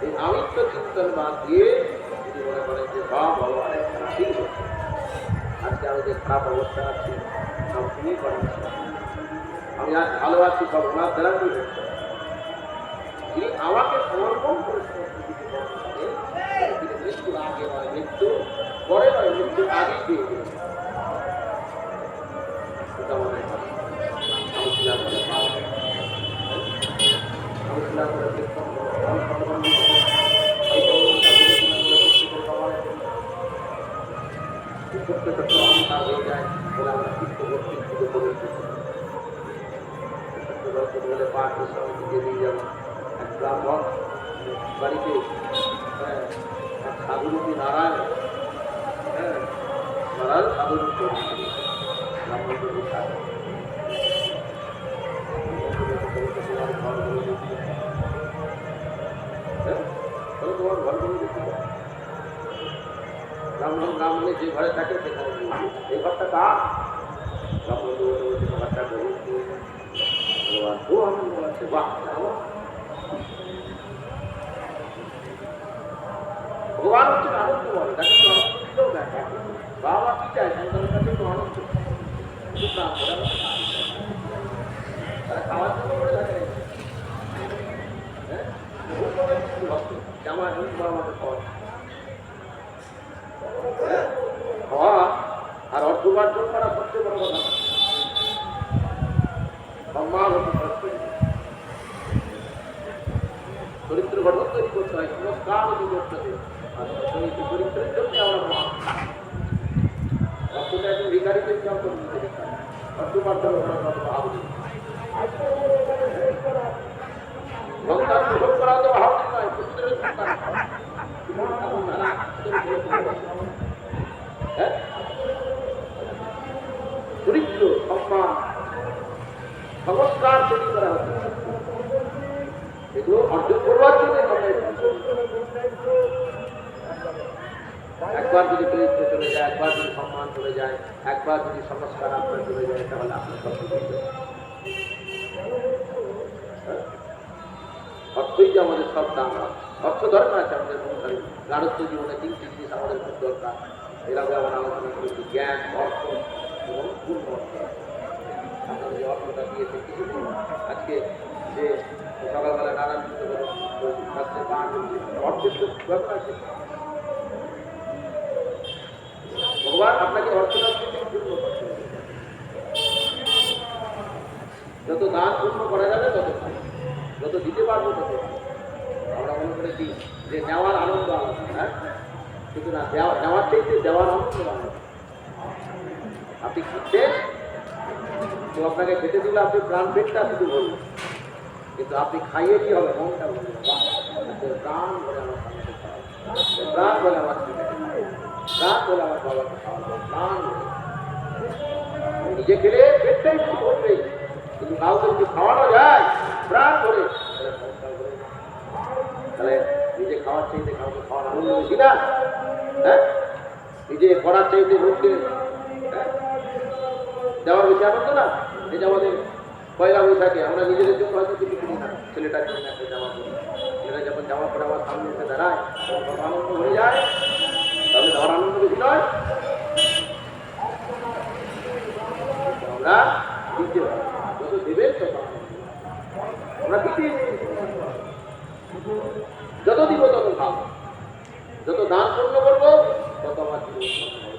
এই আমিত্ব চিন্তন বাদ দিয়ে যদি মনে করেন যে সব ভগবানের ঠিক হচ্ছে, আজকে আমি যে খারাপ অবস্থা আছি সব তিনি করেন, আমি আজ ভালো আছি সব ওনার দ্বারা কি হচ্ছে, যিনি আমাকে সমর্পণ করেছেন মৃত্যুর আগে নয় মৃত্যু পরে নয় মৃত্যুর আগে দিয়ে দিয়েছে। ব্রাহ্মণ বাড়িতে সাধুরূপী নারায়ণ, হ্যাঁ নারায়ণ সাধুরূপ ব্রাহ্মণ তোমার ঘরগুলো দেখতে ব্রাহ্মণ ব্রাহ্মণে যে ঘরে থাকে সেখানে এই ঘরটা কার? ব্রাহ্মণ ঘরটা গরু খুব আনন্দ আছে। বাহ, ভগবান হচ্ছে আনন্দময়, তাকে তো আনন্দ দিতেও দেখে বাবা কি চায় সন্তানের কাছে তো আনন্দ তারা খাওয়ার জন্য করে থাকে। হ্যাঁ জামা আমাদের খাওয়া আর অর্থ উপার্জন করা সবচেয়ে বড় কথা। সম্মান হচ্ছে চরিত্র গঠন তৈরি করতে হয়, সংস্কার তৈরি করতে হবে। আর চরিত্রের জন্য আমরা অর্থটা একজন ভিকারিকে কেউ করে দিতে পারে, অর্থ উপার্জন করা কত ভাবি সন্তান গ্রহণ করা তো ভাবি নয়, পুত্রের সন্তান চরিত্র সম্মান সংস্কার তৈরি করা হচ্ছে, এগুলো অর্জন করবার জন্য একবার যদি চরিত্র চলে যায়, একবার যদি সম্মান চলে যায়, একবার যদি সংস্কার আপনার চলে যায়, তাহলে আপনার সব অর্থই যে আমাদের সব দাম। অর্থ দরকার আছে আমাদের সংসারে, গারস্থ জীবনে তিনটি জিনিস আমাদের খুব দরকার। এর আগে আমরা আলোচনা করেছি জ্ঞান, অর্থ এবং পূর্ণ অর্থ। আপনারা যে অর্থটা দিয়েছে কিছু আজকে যে সকালবেলা নানান অর্থের তো ব্যাপার আছে। ভগবান আপনাকে অর্থটা পূর্ণ করতে হবে, যত দান পূর্ণ করা যাবে তত যত দিতে পারবো তত। আমরা মনে করেছি যে নেওয়ার আনন্দ আলাদা, হ্যাঁ কিন্তু না, নেওয়ার চাইতে দেওয়ার আনন্দ আলাদা। আপনি খাচ্ছেন, তো আপনাকে খেতে দিলে আপনি প্রাণ পেটটা শুধু বলবেন, কিন্তু আপনি খাইয়ে কি হবে মনটা বলবেন প্রাণ বলে আমার সামনে, প্রাণ বলে আমার প্রাণ বলে আমার বাবাকে খাওয়াবো, প্রাণ নিজে খেলে পেটটাই শুধু বলবে, কিন্তু কাউকে যদি খাওয়ানো যায় প্রাণ করে, তাহলে নিজে খাওয়ার চাইতে কাউকে খাওয়ার আনন্দ বেশি না? হ্যাঁ, নিজে করার চাইতে লোককে দেওয়ার বেশি আনন্দ না? এই যে আমাদের পয়লা বৈশাখে আমরা নিজেদের জন্য হয়তো কিছু কিনি না, ছেলেটার জন্য একটা জামা কিনি, ছেলেটা যখন জামা পরে আমার সামনে এসে দাঁড়ায় তখন আনন্দ হয়ে যায়, তাহলে দেওয়ার আনন্দ বেশি নয়? আমরা দিতে হবে, যত দেবেন তত আমরা দিতে, যত দিব তত ভালো, যত দান পূর্ণ করবো তত আমার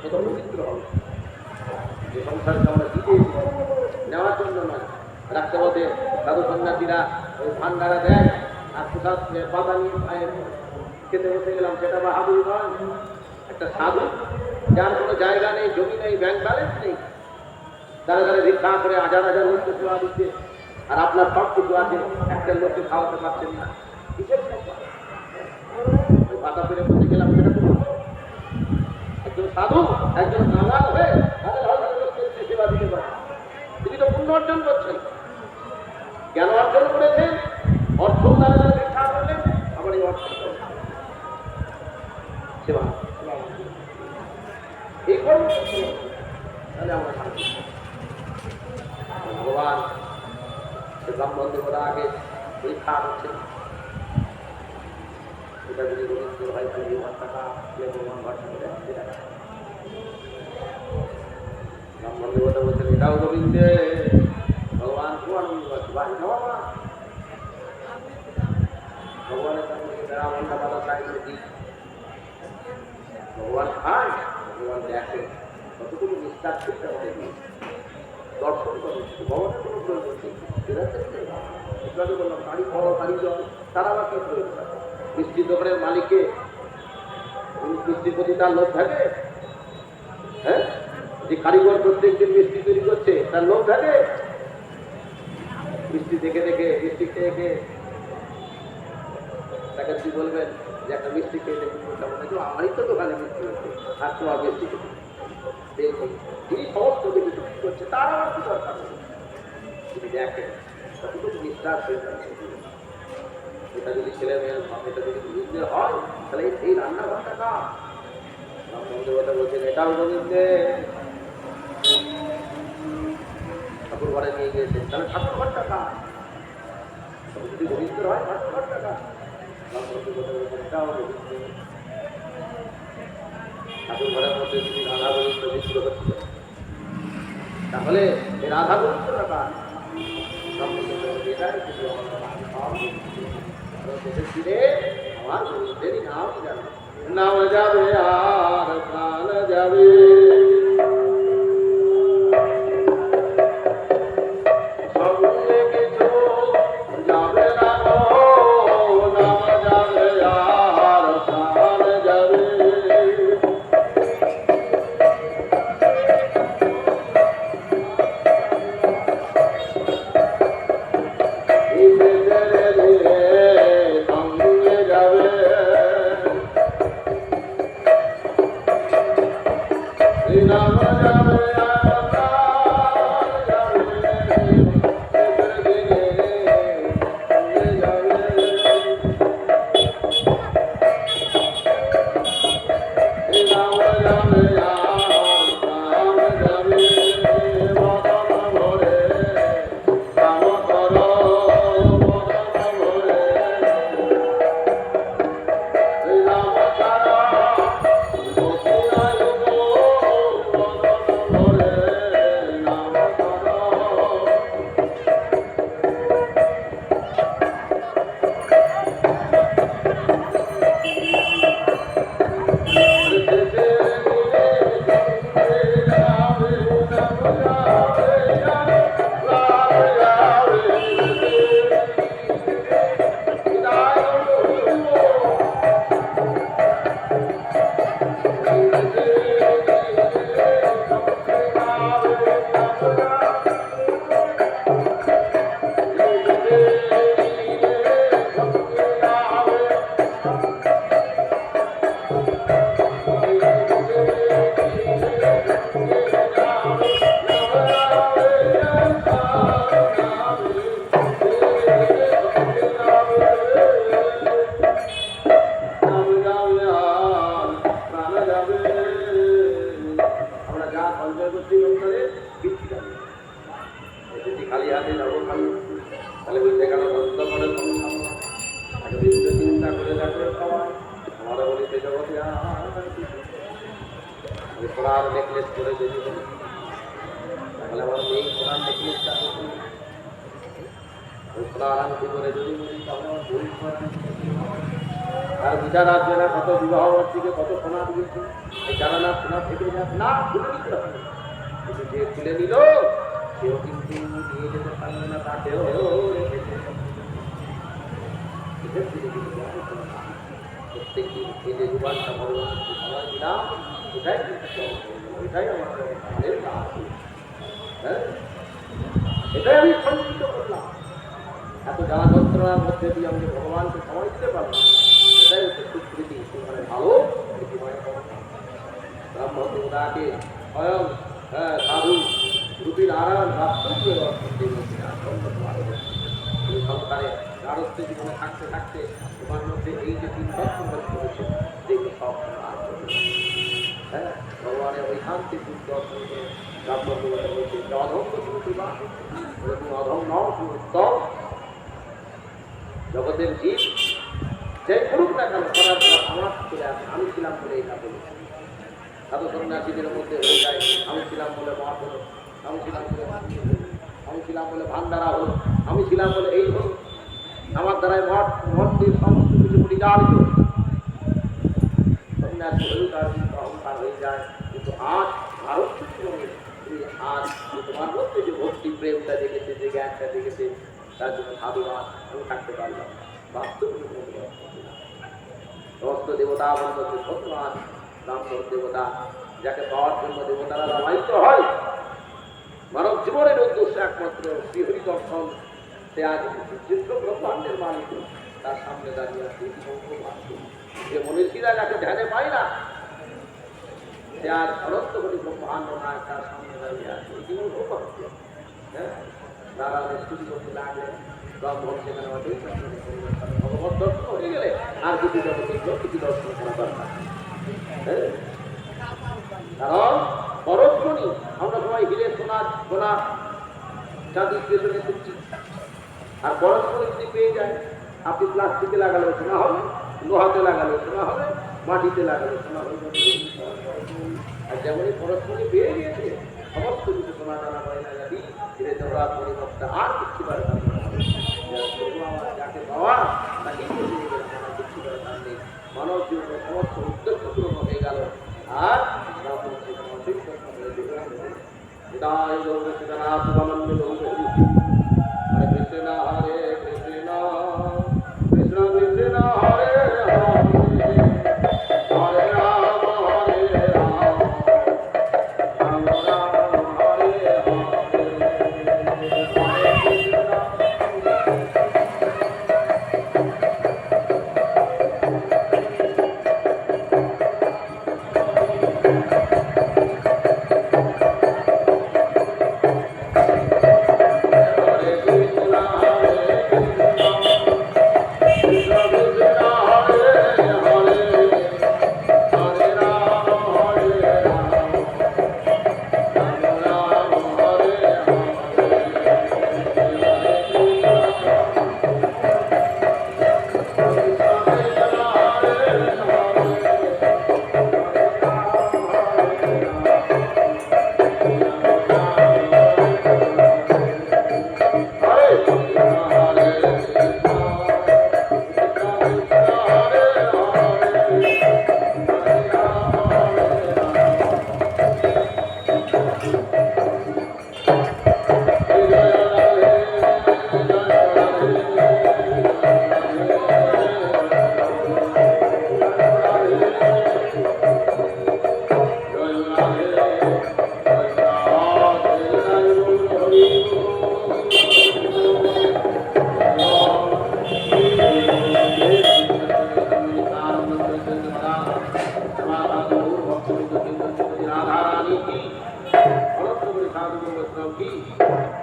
তত পবিত্র হবে। যে সংসারকে আমরা দিতে নেওয়ার জন্য নয়। রাষ্ট্রপতি সাধু সন্ন্যাসীরা ওই ভান্ডারা দেয় আর কোথাও বাধা নিয়ে খেতে বসে গেলাম, সেটা বাহাদুরি নয়। একটা সাধু যার কোনো জায়গা নেই, জমি নেই, ব্যাংক ব্যালেন্স নেই, দাঁড়া দাঁড়া ভিক্ষা করে হাজার হাজার লোককে সেবা দিচ্ছে, আর আপনার সব কিছু আছে, একটা লোককে খাওয়াতে পারছেন না, কিসের পাতা পেরে বলতে গেলাম সেটা তো একজন সাধু, একজন কাঙাল হয়ে হাজার হাজার লোককে সেবা দিতে পারে। তিনি তো পুণ্য অর্জন করছেন, জ্ঞান অর্জন করেছেন, অর্থ দ্বারা দ্বারা ভিক্ষা করলেন, আবার এই অর্থ সেবা এই কর্ম তাহলে আমরা ভগবান ব্রাহ্মণ দেবতা আগে পরীক্ষা হচ্ছে, এটা যদি রবীন্দ্র হয় তাহলে এই টাকা ভগবান ভরসা করে ব্রাহ্মণ দেবতা বলছেন এটাও রবীন্দ্র ভগবান খুব আনন্দ পাচ্ছে, বাড়ি খাওয়া মা ভগবানের সঙ্গে ঘন্টা বাধা চাইলে দিই, ভগবান খান, ভগবান দেখে কতটুকু নিষ্ঠার চেষ্টা করে দর্শন করে, ভগবানের কোনো প্রয়োজন নেই। বললাম বাড়ি খাওয়া বাড়ি জল তারা আবার কি প্রয়োজন আছে? মিষ্টি দোকানের মালিককে মিষ্টির প্রতি তার লোভ থাকে? হ্যাঁ, যে কারিগর প্রত্যেকদিন মিষ্টি তৈরি করছে তার লোভ থাকে? মিষ্টি দেখে দেখে মিষ্টি খেয়ে খেয়ে তাকে কি বলবেন যে একটা মিষ্টি খেয়ে দেখুন আমারই তো দোকানে মিষ্টি হচ্ছে আর তোমার মিষ্টি খেতে তিনি সমস্ত কিছু চুক্তি করছে, তার আমার কি দরকার তিনি দেখেন কতটুকু নিষ্ঠার হয়ে যাচ্ছে। এটা যদি ছেলে মেয়ের এটা যদি রবীন্দ্রের হয় তাহলে এই রান্নাঘরটা কার? ব্রাহ্মণ বলছেন এটাও রবীন্দ্রের, ঠাকুর ঘরে নিয়ে গিয়েছেন, তাহলে ঠাকুর ঘরটা কার? যদি রবীন্দ্র হয় ঠাকুর ঘরটা কার? এটাও রবীন্দ্রের। ঠাকুর ঘরের মধ্যে যদি রাধা গোবিন্দ মিশ্র হচ্ছিল তাহলে এই রাধা গোবিন্দটা কার? আমার গোবিন্দেরই নাম যাবে, নাম যাবে আর প্রাণ যাবে। খালি হাতে যাবো খালি তাহলে বলছে কেন ধন্দ করে চিন্তা করে দেখো খাওয়ায় আমরা বলি সে জগতে সোনার নেকলেস করে যদি বলি তাহলে আমার মেয়ে সোনার নেকলেসটা ওই সোনার আংটি করে যদি বলি তাহলে আমার বই আর বিচার আসবে না কত বিবাহ দিকে কত সোনা দিয়েছে এই জানা না সোনা থেকে যাক না খুলে নিতে হবে, কিন্তু যে খুলে নিল সেও কিন্তু নিয়ে যেতে পারবে না, তাকেও এদের থেকে যদি জ্ঞানের কোনো কাজ প্রত্যেক দিন এই যে দুবারটা ভগবানকে সময় দিলাম এটাই কিন্তু এটাই আমাদের কাজ। হ্যাঁ, এটাই আমি সঞ্চিত করলাম। এত জ্বালা যন্ত্রণার মধ্যে দিয়ে আমি ভগবানকে সময় দিতে পারলাম, এটাই হচ্ছে সুকৃতি। সেখানে ভালো ব্রাহ্মণ দেবতাকে স্বয়ং সাধু রূপী নারায়ণ সংসারে গারস্থ জীবনে থাকতে থাকতে তোমার মধ্যে এই যে তিন তত্ত্ব করেছে সেগুলো সব ভগবানের ওই শান্তি তিন তত্ত্ব ব্রাহ্মণ দেবতা বলছে অধম তুমি অধম নও উত্তম জগতের জীব যে করুক না কেন করার পর আমার চলে আসে আমি ছিলাম বলে এটা বলি। সাধু সন্ন্যাসীদের মধ্যে হয়ে যায় আমি ছিলাম বলে মঠ হলো, আমি ছিলাম বলে ভান্ডারা হলো, আমি ছিলাম বলে এই হলো, আমার দ্বারাই মঠটির সমস্ত কিছু পরিচালিত। সন্ন্যাসী হয়েও তার কিন্তু অহংকার হয়ে যায়। কিন্তু আজ ভারত আজ তোমার মধ্যে যে ভক্তি প্রেমটা দেখেছে, যে জ্ঞানটা দেখেছে, তার জন্য সাধুবাদ আমি থাকতে পারলাম। বাস্তব সমস্ত দেবতা বন্ধ ধন্যবাদ। ব্রাহ্মণ দেবতা যাকে পাওয়ার জন্য দেবতারা লাভায়িত হয়, মানব জীবনের উদ্দেশ্য একমাত্র শ্রীহরি দর্শন। সে আজ চিত্র ব্রহ্মাণ্ডের মালিক, তার সামনে দাঁড়িয়ে আছে যে মনীষীরা যাকে ধ্যানে পায় না, সে আজ অনন্ত কোটি ব্রহ্মাণ্ড নয়, তার সামনে দাঁড়িয়ে আছে। এই জীবন সৌভাগ্য। হ্যাঁ, নারায়ণের স্তুতি করতে লাগলেন, ব্রাহ্মণ সেখানে ভগবত দর্শন হয়ে গেলে আর কিছু জগতের কিছু দর্শন করা দরকার। কারণ পরস্পরই আমরা সবাই হিরে সোনা সোনা চাঁদির পেছনে খুঁজছি, আর পরস্পর যদি পেয়ে যায়, আপনি প্লাস্টিকে লাগালেও সোনা হবে, লোহাতে লাগালেও সোনা হবে, মাটিতে লাগালেও সোনা হবে। আর যেমনই পরস্পরই পেয়ে গিয়েছে সমস্ত কিছু সোনা জানা গয়না জাতি হিরে জগৎ পরিবর্তে আর কিছু দরকার যাকে পাওয়া তাকে কিছু দরকার নেই। মানব জীবনের সমস্ত উদ্দেশ্য পূরণ হয়ে গেল। আর হরে কৃষ্ণ হরে কৃষ্ণ কৃষ্ণ কৃষ্ণ হরে হরে হরে রাম হরে রাম রাম রাম হরে হরে।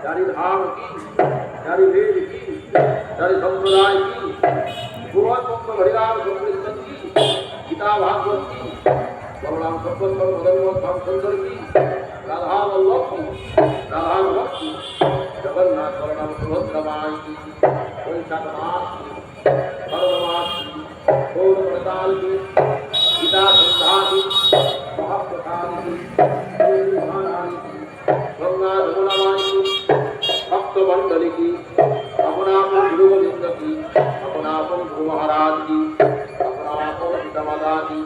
जारी धाम की, जारी वेद की, जारी संप्रदाय की, भगवत मुक्त हरिराम संकीर्तन की, गीता भागवत की, बलराम सत्संग मदन सुंदर की, राधा वल्लभ की, राधा वल्लभ की, जगन्नाथ बलराम सुभद्रा माई की, वैशाख मास की, भरतमास की, गौरवताल की, गीता संध्या की, महाप्रसाद की, महारानी की, गंगा जमुना माई की, भक्त मंडली की, अपना गुरु गोविंद की, अपना गुरु महाराज की, अपना पिता माता की,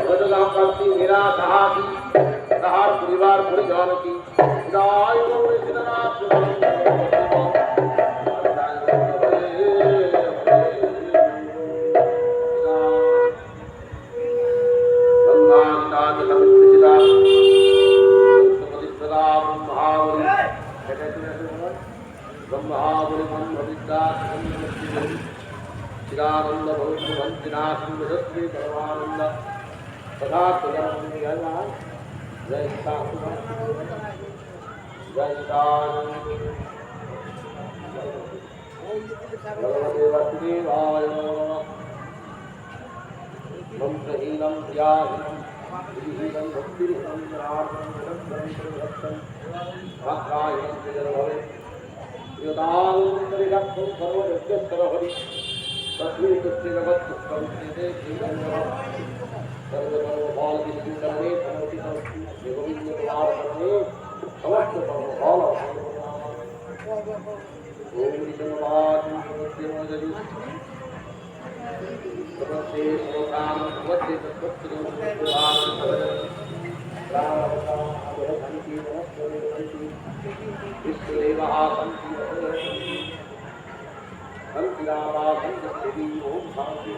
गजगापति मेरा कहा की, कहार परिवार परिजन की, जय गौरी सीतानाथ। परमानंद भवतु वंचिनाशं यशस्वी परमानंद सदा तुलम जय जय भगवते वासुदेवाय मंत्रहीनं ध्यानं विहीनं भक्तिहीनं जनार्दनं जगद्गुरुं भक्तायं जगद्भवे योदान्तरिरक्षं सर्वयज्ञस्करहरि तस्मिन् तुष्टे जगत्पुष्टं श्रीते श्रीगन्धर्व सर्वकर्मफलविष्णुकरणे समर्पितमस्ति गोविन्दकुमारकरणे समस्तकर्मफल ओम विष्णुवादं नमोजयु नमस्ते श्लोकान् नमस्ते तत्त्वं विश्वदेवः सन्ति सन्ति रामा सन्ति देवी ओम शान्ति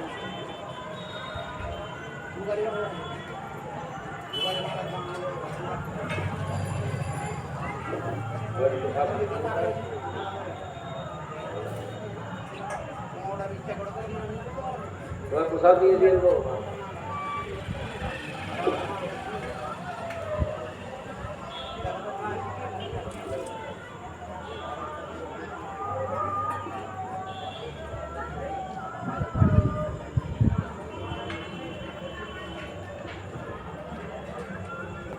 प्रसाद दिए